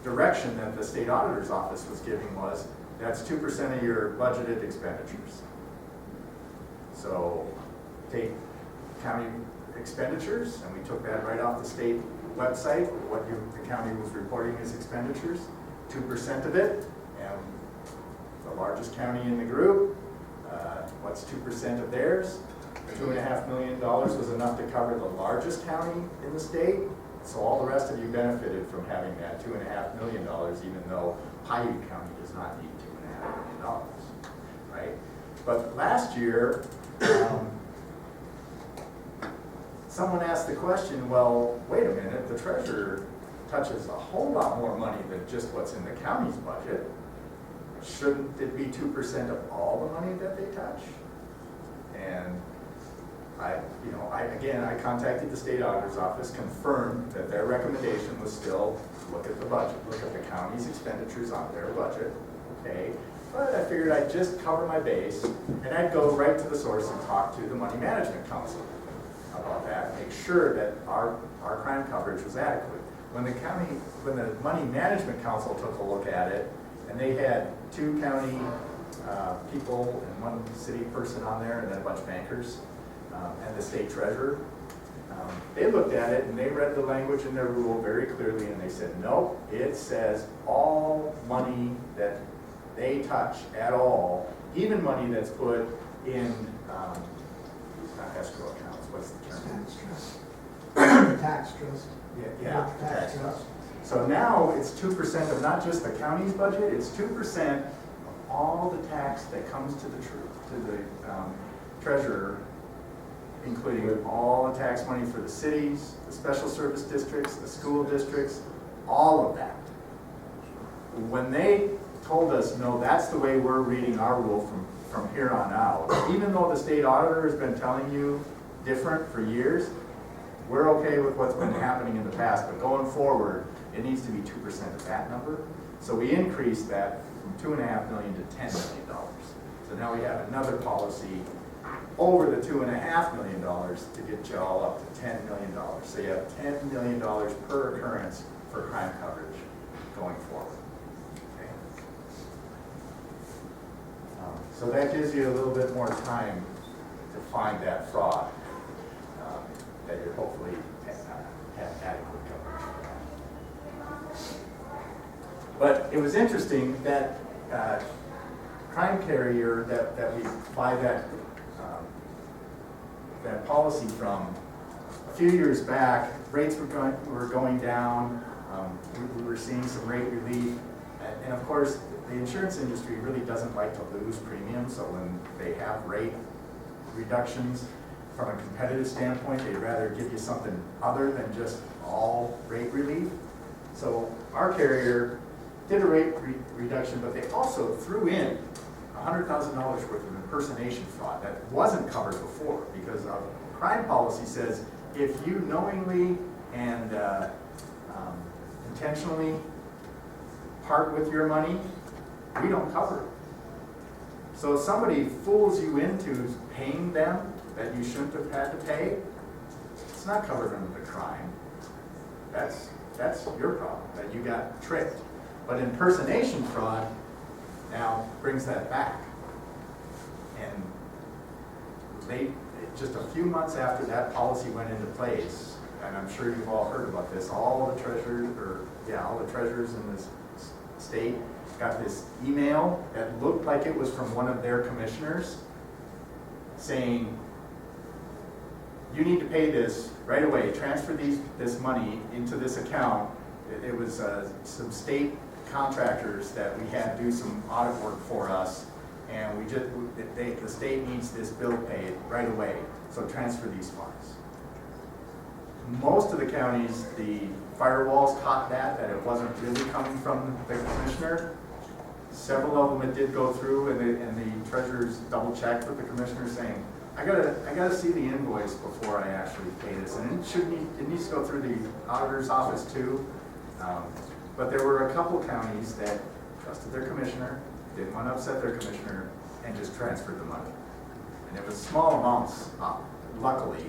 direction that the state auditor's office was giving was That's 2% of your budgeted expenditures. So take county expenditures, and we took that right off the state website, what the county was reporting as expenditures, 2% of it, and the largest county in the group, what's 2% of theirs? $2.5 million was enough to cover the largest county in the state, so all the rest of you benefited from having that $2.5 million, even though Paiute County does not need $2.5 million, right? But last year, someone asked the question, well, wait a minute, the treasurer touches a whole lot more money than just what's in the county's budget. Shouldn't it be 2% of all the money that they touch? And I contacted the state auditor's office, confirmed that their recommendation was still look at the budget, look at the county's expenditures on their budget, okay? But I figured I'd just cover my base, and I'd go right to the source and talk to the Money Management Council about that, make sure that our crime coverage was adequate. When the Money Management Council took a look at it, and they had 2 county people and 1 city person on there, and then a bunch of bankers, and the state treasurer, they looked at it and they read the language in their rule very clearly, and they said, nope, it says all money that they touch at all, even money that's put in, not escrow accounts, what's the term? Tax trust. Tax trust. Yeah, tax trust. So now it's 2% of not just the county's budget, it's 2% of all the tax that comes to the treasurer, including all the tax money for the cities, the special service districts, the school districts, all of that. When they told us, no, that's the way we're reading our rule from here on out, even though the state auditor has been telling you different for years, we're okay with what's been happening in the past, but going forward, it needs to be 2% of that number. So we increased that from $2.5 million to $10 million. So now we have another policy over the $2.5 million to get you all up to $10 million. So you have $10 million per occurrence for crime coverage going forward. Okay. So that gives you a little bit more time to find that fraud that you're hopefully have adequate coverage for that. But it was interesting that crime carrier that we buy that policy from, a few years back, rates were going down. We were seeing some rate relief, and of course, the insurance industry really doesn't like to lose premiums. So when they have rate reductions, from a competitive standpoint, they'd rather give you something other than just all rate relief. So our carrier did a rate reduction, but they also threw in $100,000 worth of impersonation fraud that wasn't covered before, because our crime policy says if you knowingly and intentionally part with your money, we don't cover it. So if somebody fools you into paying them that you shouldn't have had to pay, it's not covered under the crime. That's your problem, that you got tricked. But impersonation fraud now brings that back. And just a few months after that policy went into place, and I'm sure you've all heard about this, all the treasurers in this state got this email that looked like it was from one of their commissioners saying, you need to pay this right away, transfer this money into this account. It was some state contractors that we had do some audit work for us, and the state needs this bill paid right away, so transfer these funds. Most of the counties, the firewalls caught that it wasn't really coming from the commissioner. Several of them it did go through, and the treasurers double checked with the commissioner saying, I gotta see the invoice before I actually pay this, and it needs to go through the auditor's office too. But there were a couple counties that trusted their commissioner, didn't want to upset their commissioner, and just transferred the money. And it was small amounts, luckily.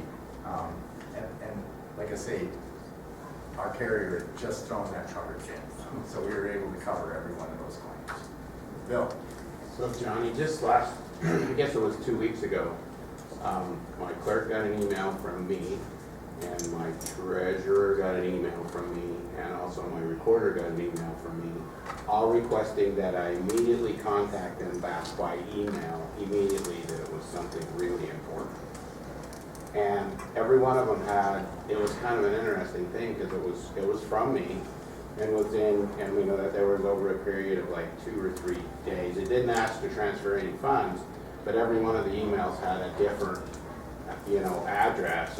And like I say, our carrier had just thrown that coverage in, so we were able to cover every one of those claims. Bill? So Johnny, just last, I guess it was 2 weeks ago, my clerk got an email from me, and my treasurer got an email from me, and also my recorder got an email from me, all requesting that I immediately contact them back by email, immediately, that it was something really important. And every one of them had, it was kind of an interesting thing, because it was from me, and and we know that there was over a period of like 2 or 3 days. It didn't ask to transfer any funds, but every one of the emails had a different, address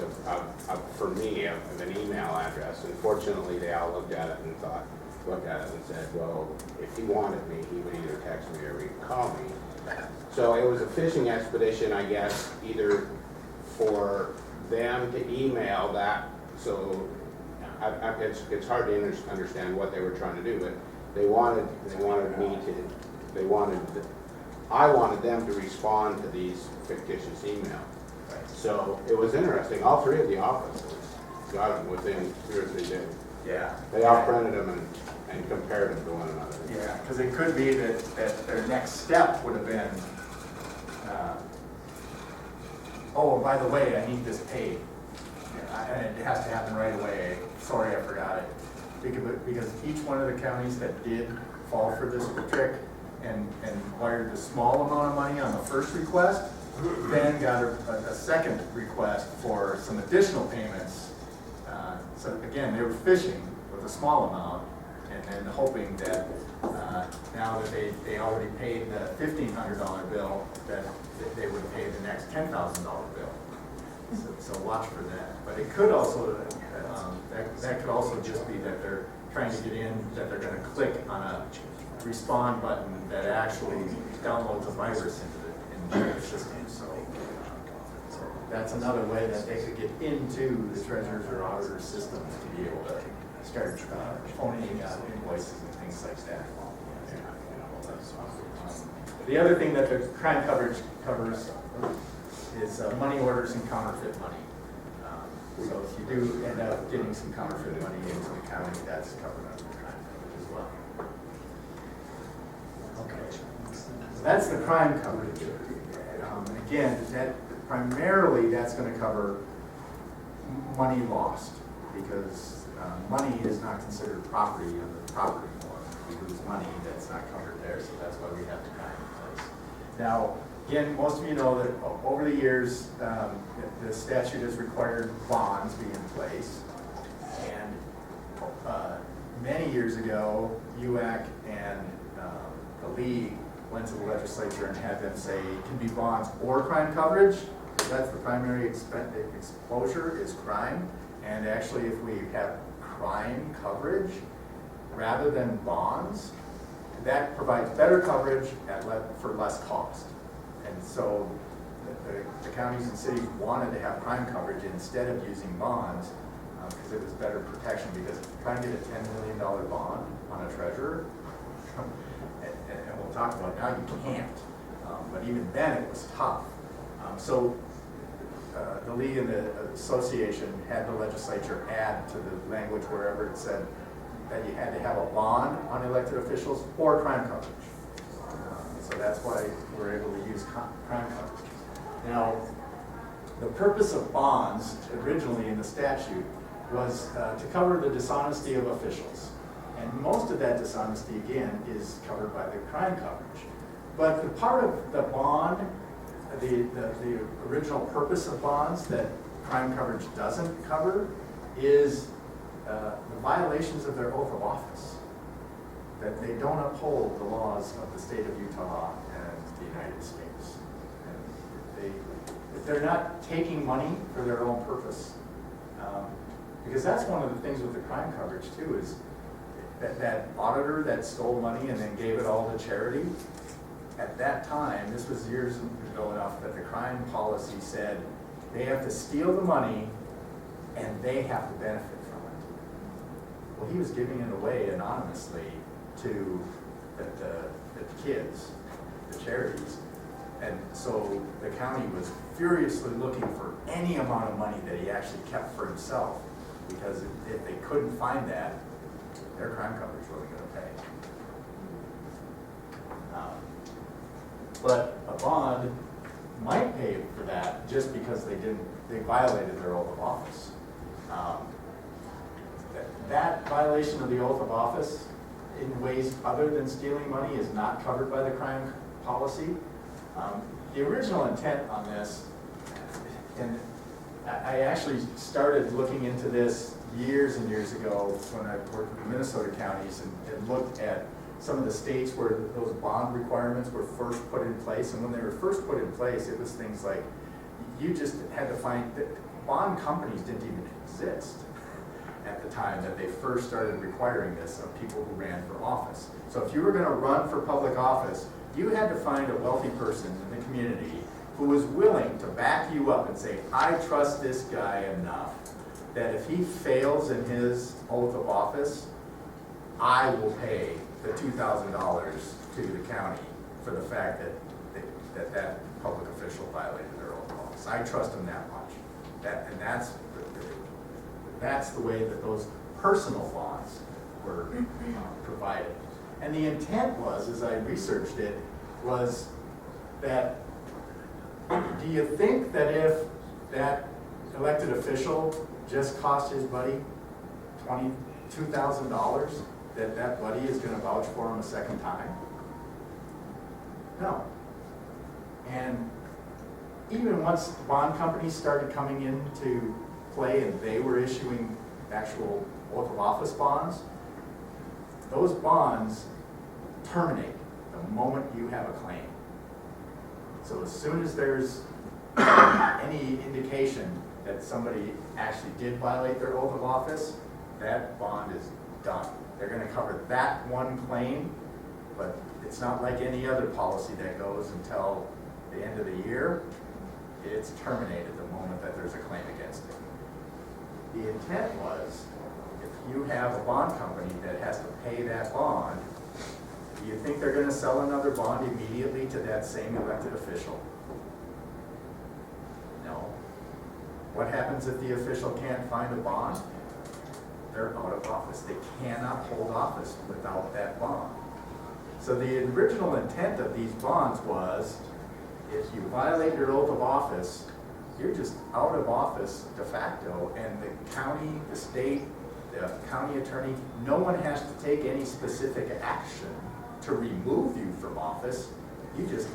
for me, of an email address. And fortunately, they all looked at it and said, well, if he wanted me, he would either text me or he'd call me. So it was a fishing expedition, I guess, either for them to email that, so it's hard to understand what they were trying to do, but I wanted them to respond to these fictitious emails. So it was interesting, all 3 of the offices got them within 2 or 3 days. Yeah. They all printed them and compared them to one another. Yeah, because it could be that their next step would have been, oh, by the way, I need this paid. And it has to happen right away. Sorry, I forgot it. Because each one of the counties that did fall for this trick and wired the small amount of money on the first request, then got a second request for some additional payments. So again, they were fishing with a small amount and then hoping that now that they already paid the $1,500 bill, that they would pay the next $10,000 bill. So watch for that. But it could also, that could also just be that they're trying to get in, that they're going to click on a respond button that actually downloads a virus into the system. So that's another way that they could get into the treasurer's or auditor's systems to be able to start phoning invoices and things like that. The other thing that the crime coverage covers is money orders and counterfeit money. So if you do end up getting some counterfeit money into the county, that's covered under crime coverage as well. Okay, so that's the crime coverage. Again, primarily that's going to cover money lost, because money is not considered property under the property law. If we lose money, that's not covered there, so that's why we have the crime in place. Now, again, most of you know that over the years, the statute has required bonds be in place. And many years ago, UAC and the league went to the legislature and had them say it can be bonds or crime coverage, because that's the primary exposure is crime. And actually, if we have crime coverage rather than bonds, that provides better coverage for less cost. And so the counties and cities wanted to have crime coverage instead of using bonds, because it was better protection. Because trying to get a $10 million bond on a treasurer, and we'll talk about it now, you can't. But even then, it was tough. So the league and the association had the legislature add to the language wherever it said that you had to have a bond on elected officials or crime coverage. So that's why we're able to use crime coverage. Now, the purpose of bonds originally in the statute was to cover the dishonesty of officials. And most of that dishonesty, again, is covered by the crime coverage. But the part of the bond, the original purpose of bonds that crime coverage doesn't cover is the violations of their oath of office. That they don't uphold the laws of the state of Utah and the United States. And if they're not taking money for their own purpose, because that's one of the things with the crime coverage too, is that auditor that stole money and then gave it all to charity, at that time, this was years ago enough that the crime policy said they have to steal the money and they have to benefit from it. Well, he was giving it away anonymously to the kids, the charities. And so the county was furiously looking for any amount of money that he actually kept for himself, because if they couldn't find that, their crime coverage wasn't going to pay. But a bond might pay for that just because they violated their oath of office. That violation of the oath of office in ways other than stealing money is not covered by the crime policy. The original intent on this, and I actually started looking into this years and years ago when I worked with the Minnesota counties and looked at some of the states where those bond requirements were first put in place. And when they were first put in place, it was things like, you just had to find that bond companies didn't even exist at the time that they first started requiring this of people who ran for office. So if you were gonna run for public office, you had to find a wealthy person in the community who was willing to back you up and say, I trust this guy enough that if he fails in his oath of office, I will pay the $2,000 to the county for the fact that public official violated their oath of office. I trust him that much. That's the way that those personal bonds were provided. And the intent was, as I researched it, was that, do you think that if that elected official just cost his buddy $2,000, that buddy is gonna vouch for him a second time? No. And even once bond companies started coming into play and they were issuing actual oath of office bonds, those bonds terminate the moment you have a claim. So as soon as there's any indication that somebody actually did violate their oath of office, that bond is done. They're gonna cover that one claim, but it's not like any other policy that goes until the end of the year. It's terminated the moment that there's a claim against it. The intent was, if you have a bond company that has to pay that bond, do you think they're gonna sell another bond immediately to that same elected official? No. What happens if the official can't find a bond? They're out of office. They cannot hold office without that bond. So the original intent of these bonds was, if you violate your oath of office, you're just out of office de facto, and the county, the state, the county attorney, no one has to take any specific action to remove you from office. You just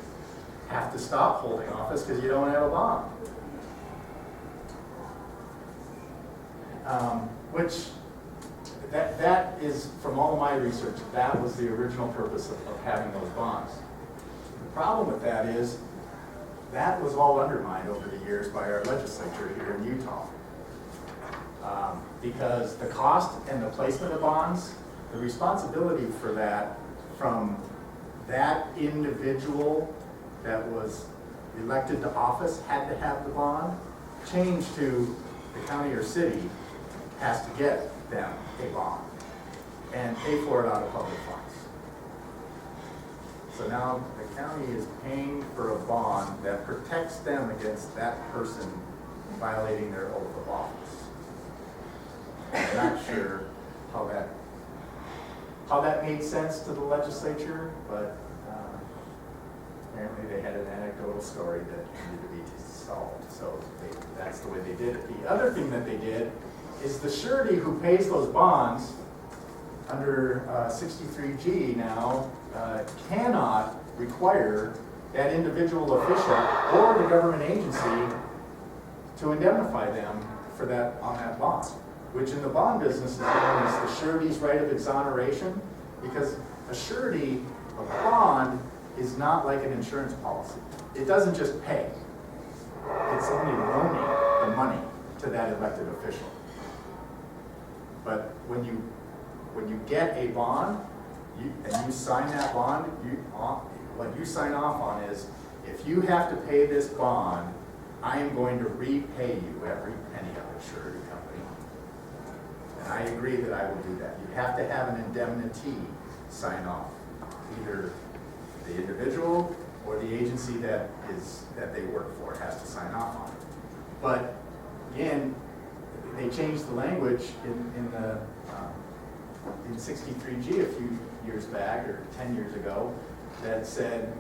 have to stop holding office because you don't have a bond. Which, that is, from all of my research, that was the original purpose of having those bonds. The problem with that is, that was all undermined over the years by our legislature here in Utah. Because the cost and the placement of bonds, the responsibility for that from that individual that was elected to office had to have the bond, changed to the county or city has to get them a bond and pay for it out of public funds. So now the county is paying for a bond that protects them against that person violating their oath of office. I'm not sure how that made sense to the legislature, but apparently they had an anecdotal story that needed to be solved. So that's the way they did it. The other thing that they did is the surety who pays those bonds under 63G now cannot require that individual official or the government agency to indemnify them for that on that bond, which in the bond business is known as the surety's right of exoneration, because a surety, a bond, is not like an insurance policy. It doesn't just pay. It's only loaning the money to that elected official. But when you get a bond, and you sign that bond, what you sign off on is, if you have to pay this bond, I am going to repay you every penny of it, surety company. And I agree that I will do that. You have to have an indemnity sign off, either the individual or the agency that they work for has to sign off on it. But again, they changed the language in 63G a few years back, or 10 years ago, that said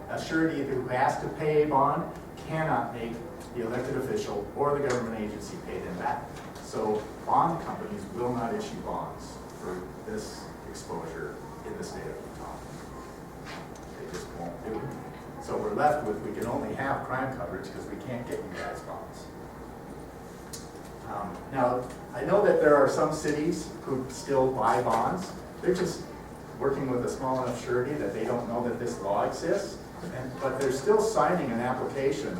a surety who has to pay a bond cannot make the elected official or the government agency pay them back. So bond companies will not issue bonds for this exposure in the state of Utah. They just won't do it. So we're left with, we can only have crime coverage because we can't get you guys bonds. Now, I know that there are some cities who still buy bonds. They're just working with a small enough surety that they don't know that this law exists, but they're still signing an application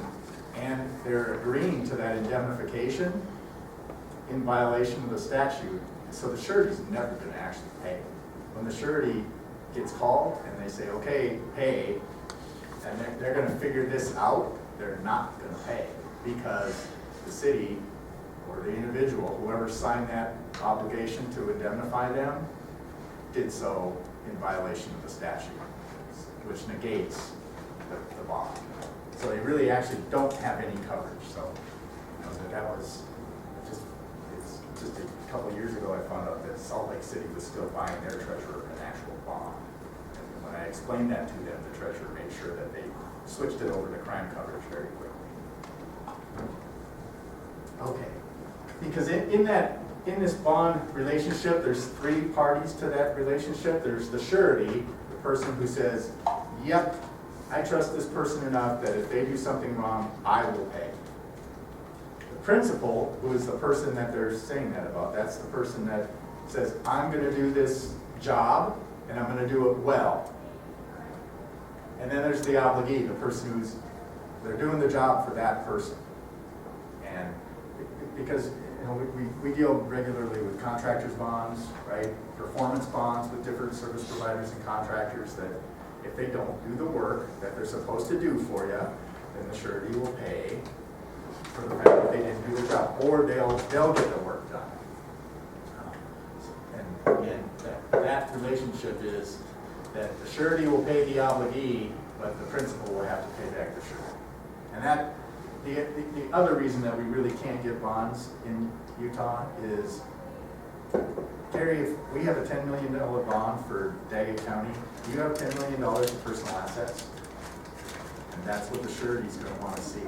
and they're agreeing to that indemnification in violation of the statute. So the surety's never gonna actually pay. When the surety gets called and they say, okay, pay, and they're gonna figure this out, they're not gonna pay because the city or the individual, whoever signed that obligation to indemnify them, did so in violation of the statute, which negates the bond. So they really actually don't have any coverage. So you know, that was just a couple of years ago I found out that Salt Lake City was still buying their treasurer an actual bond. And when I explained that to them, the treasurer made sure that they switched it over to crime coverage very quickly. Okay. Because in this bond relationship, there's three parties to that relationship. There's the surety, the person who says, yep, I trust this person enough that if they do something wrong, I will pay. The principal, who is the person that they're saying that about, that's the person that says, I'm going to do this job and I'm going to do it well. And then there's the obligee, the person they're doing the job for that person. And because you know, we deal regularly with contractors' bonds, right? Performance bonds with different service providers and contractors that if they don't do the work that they're supposed to do for you, then the surety will pay for the fact that they didn't do the job, or they'll get the work done. And again, that relationship is that the surety will pay the obligee, but the principal will have to pay back the surety. And that the other reason that we really can't get bonds in Utah is, Terry, if we have a $10 million bond for Daggett County, you have $10 million in personal assets. And that's what the surety's going to want to see.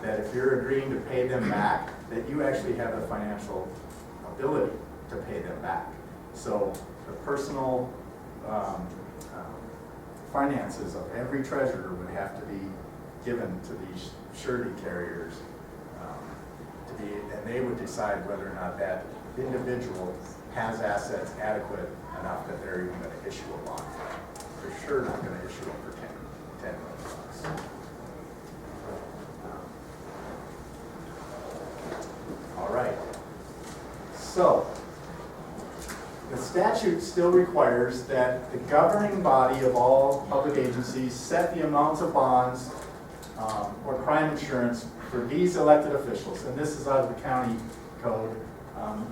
That if you're agreeing to pay them back, that you actually have the financial ability to pay them back. So the personal finances of every treasurer would have to be given to these surety carriers and they would decide whether or not that individual has assets adequate enough that they're even going to issue a bond. They're sure not going to issue them for $10 million. All right. So the statute still requires that the governing body of all public agencies set the amounts of bonds or crime insurance for these elected officials, and this is out of the county code.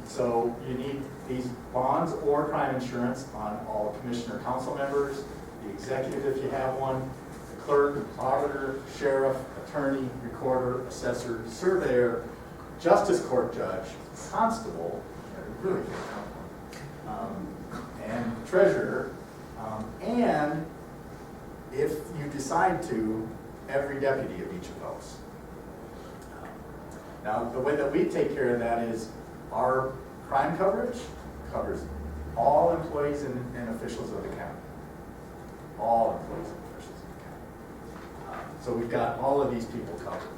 So you need these bonds or crime insurance on all commissioner council members, the executive if you have one, the clerk, auditor, sheriff, attorney, recorder, assessor, surveyor, justice court judge, constable, really can't count one, and treasurer, and if you decide to, every deputy of each of those. Now, the way that we take care of that is our crime coverage covers all employees and officials of the county. All employees and officials of the county. So we've got all of these people covered.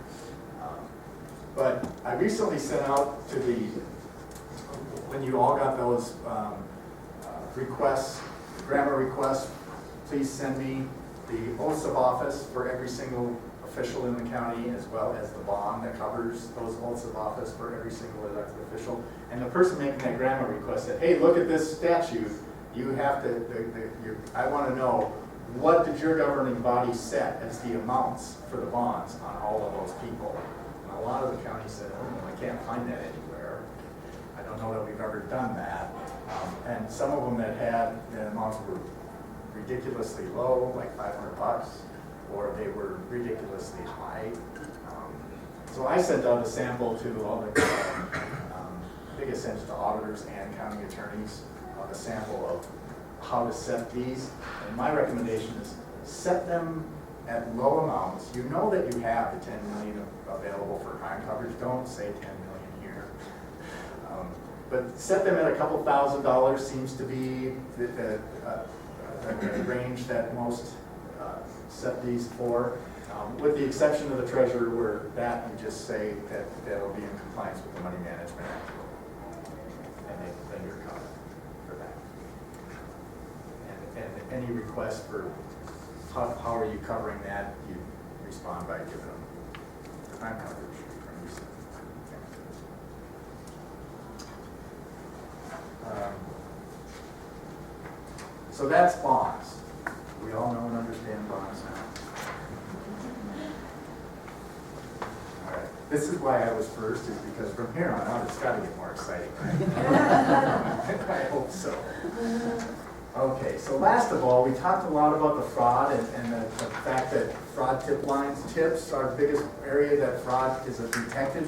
But I recently sent out to when you all got those requests, grammar requests, please send me the oaths of office for every single official in the county, as well as the bond that covers those oaths of office for every single elected official. And the person making that grammar request said, hey, look at this statute. You have to, I want to know, what did your governing body set as the amounts for the bonds on all of those people? And a lot of the counties said, oh, no, I can't find that anywhere. I don't know that we've ever done that. And some of them that had the amounts were ridiculously low, like $500, or they were ridiculously high. So I sent out a sample to all the, biggest sense to auditors and county attorneys, a sample of how to set these. And my recommendation is set them at low amounts, you know that you have the 10 million available for crime coverage. Don't say 10 million here. But set them at a couple $1,000 seems to be the range that most set these for, with the exception of the treasurer, where that you just say that that'll be in compliance with the Money Management Act. And then you're covered for that. And any request for how are you covering that, you respond by giving them crime coverage from your city. So that's bonds. We all know and understand bonds now. All right. This is why I was first, is because from here on out, it's got to get more exciting, right? I hope so. Okay, so last of all, we talked a lot about the fraud and the fact that fraud tips are the biggest area that fraud is detected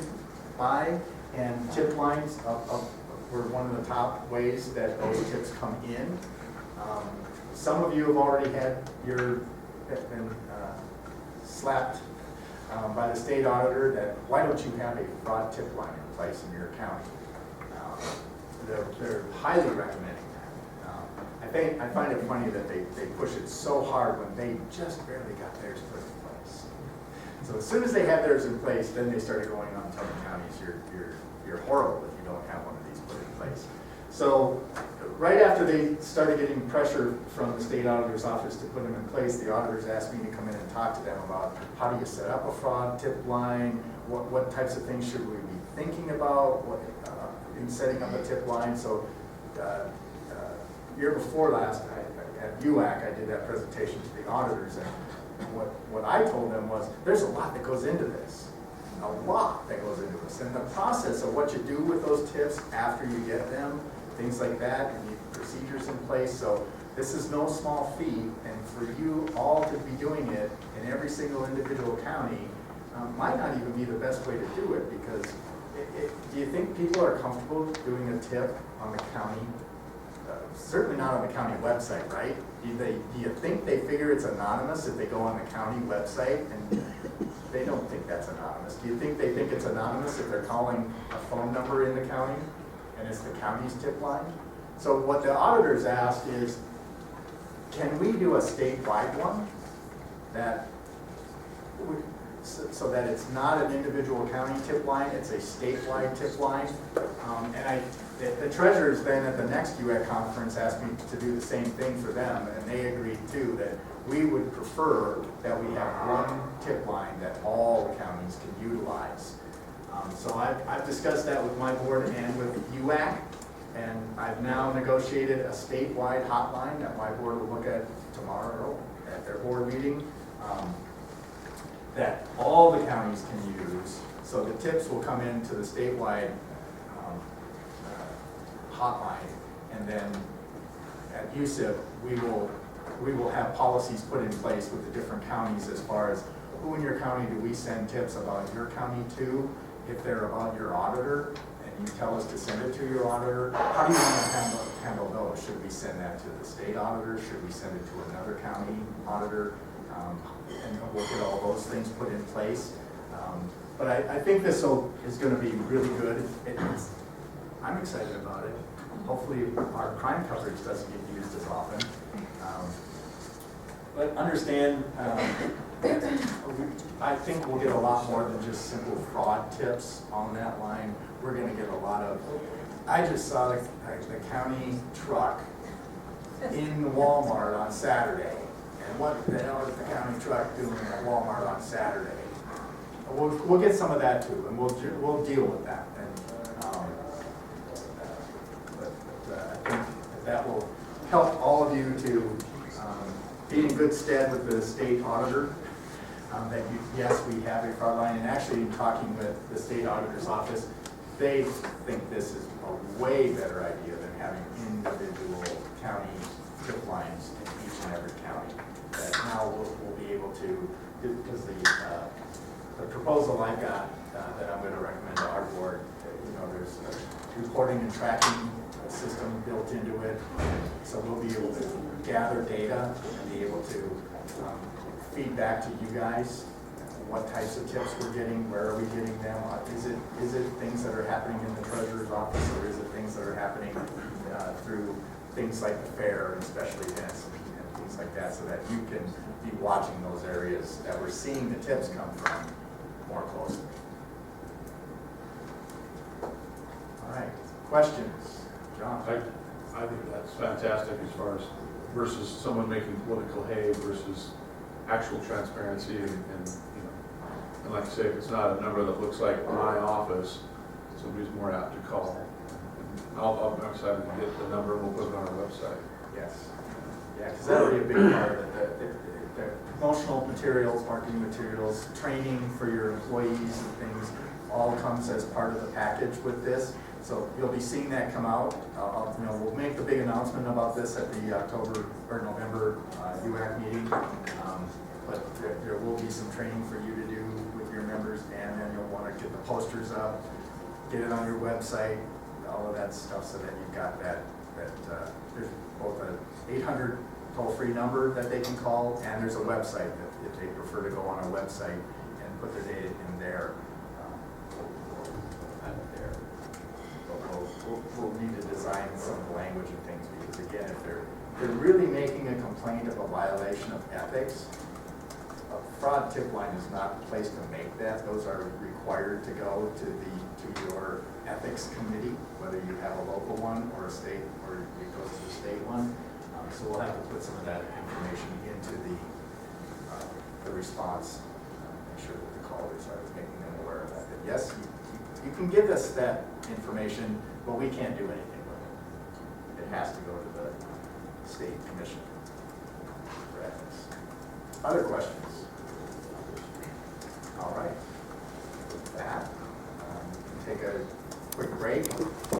by, and tip lines were one of the top ways that those tips come in. Some of you have already had been slapped by the state auditor that why don't you have a fraud tip line in place in your county? They're highly recommending that. I find it funny that they push it so hard when they just barely got theirs put in place. So as soon as they had theirs in place, then they started going on telling counties you're horrible if you don't have one of these put in place. So right after they started getting pressure from the state auditor's office to put them in place, the auditors asked me to come in and talk to them about how do you set up a fraud tip line, what types of things should we be thinking about in setting up a tip line. So year before last, at UAC, I did that presentation to the auditors, and what I told them was, there's a lot that goes into this. A lot that goes into this. And the process of what you do with those tips after you get them, things like that, you need procedures in place. So this is no small feat, and for you all to be doing it in every single individual county might not even be the best way to do it, because do you think people are comfortable doing a tip on the county? Certainly not on the county website, right? Do you think they figure it's anonymous if they go on the county website? And they don't think that's anonymous. Do you think they think it's anonymous if they're calling a phone number in the county and it's the county's tip line? So what the auditors asked is, can we do a statewide one so that it's not an individual county tip line, it's a statewide tip line? The treasurers then at the next UAC conference asked me to do the same thing for them, and they agreed too, that we would prefer that we have one tip line that all the counties can utilize. So I've discussed that with my board and with UAC, and I've now negotiated a statewide hotline that my board will look at tomorrow at their board meeting, that all the counties can use. So the tips will come into the statewide hotline, and then at USIP we will have policies put in place with the different counties as far as who in your county do we send tips about your county to. If they're about your auditor and you tell us to send it to your auditor, how do you want to handle those? Should we send that to the state auditor? Should we send it to another county auditor? And we'll get all those things put in place. But I think this is going to be really good. I'm excited about it. Hopefully our crime coverage doesn't get used as often. But understand, I think we'll get a lot more than just simple fraud tips on that line. We're going to get a lot of, I just saw the county truck in Walmart on Saturday. And what the hell is the county truck doing at Walmart on Saturday? We'll get some of that too, and we'll deal with that. I think that will help all of you to be in good stead with the state auditor. Yes, we have a fraud line, and actually in talking with the state auditor's office, they think this is a way better idea than having individual county tip lines in each and every county. That now we'll be able to, because the proposal I got that I'm going to recommend to our board, there's a reporting and tracking system built into it, so we'll be able to gather data and be able to feedback to you guys, what types of tips we're getting, where are we getting them? Is it things that are happening in the treasurer's office, or is it things that are happening through things like the fair and special events and things like that, so that you can be watching those areas that we're seeing the tips come from more closely. All right, questions? John? I think that's fantastic as far as versus someone making political hay versus actual transparency and you know, and like I say, if it's not a number that looks like my office, somebody's more apt to call. I'm excited to get the number, we'll put it on our website. Yes. Yeah, because that'll be a big part of it. The promotional materials, marketing materials, training for your employees and things, all comes as part of the package with this. So you'll be seeing that come out. We'll make the big announcement about this at the October or November UAC meeting. But there will be some training for you to do with your members, and then you'll want to get the posters up, get it on your website, all of that stuff, so that you've got that. There's both a 800 toll-free number that they can call, and there's a website that if they prefer to go on a website and put their data in there. We'll need to design some language and things, because again, if they're really making a complaint of a violation of ethics, a fraud tip line is not the place to make that. Those are required to go to your ethics committee, whether you have a local one or a state, or it goes to the state one. So we'll have to put some of that information into the response, make sure that the callers are making them aware of that. But yes, you can give us that information, but we can't do anything with it. It has to go to the state commission for ethics. Other questions? All right. With that, we can take a quick break.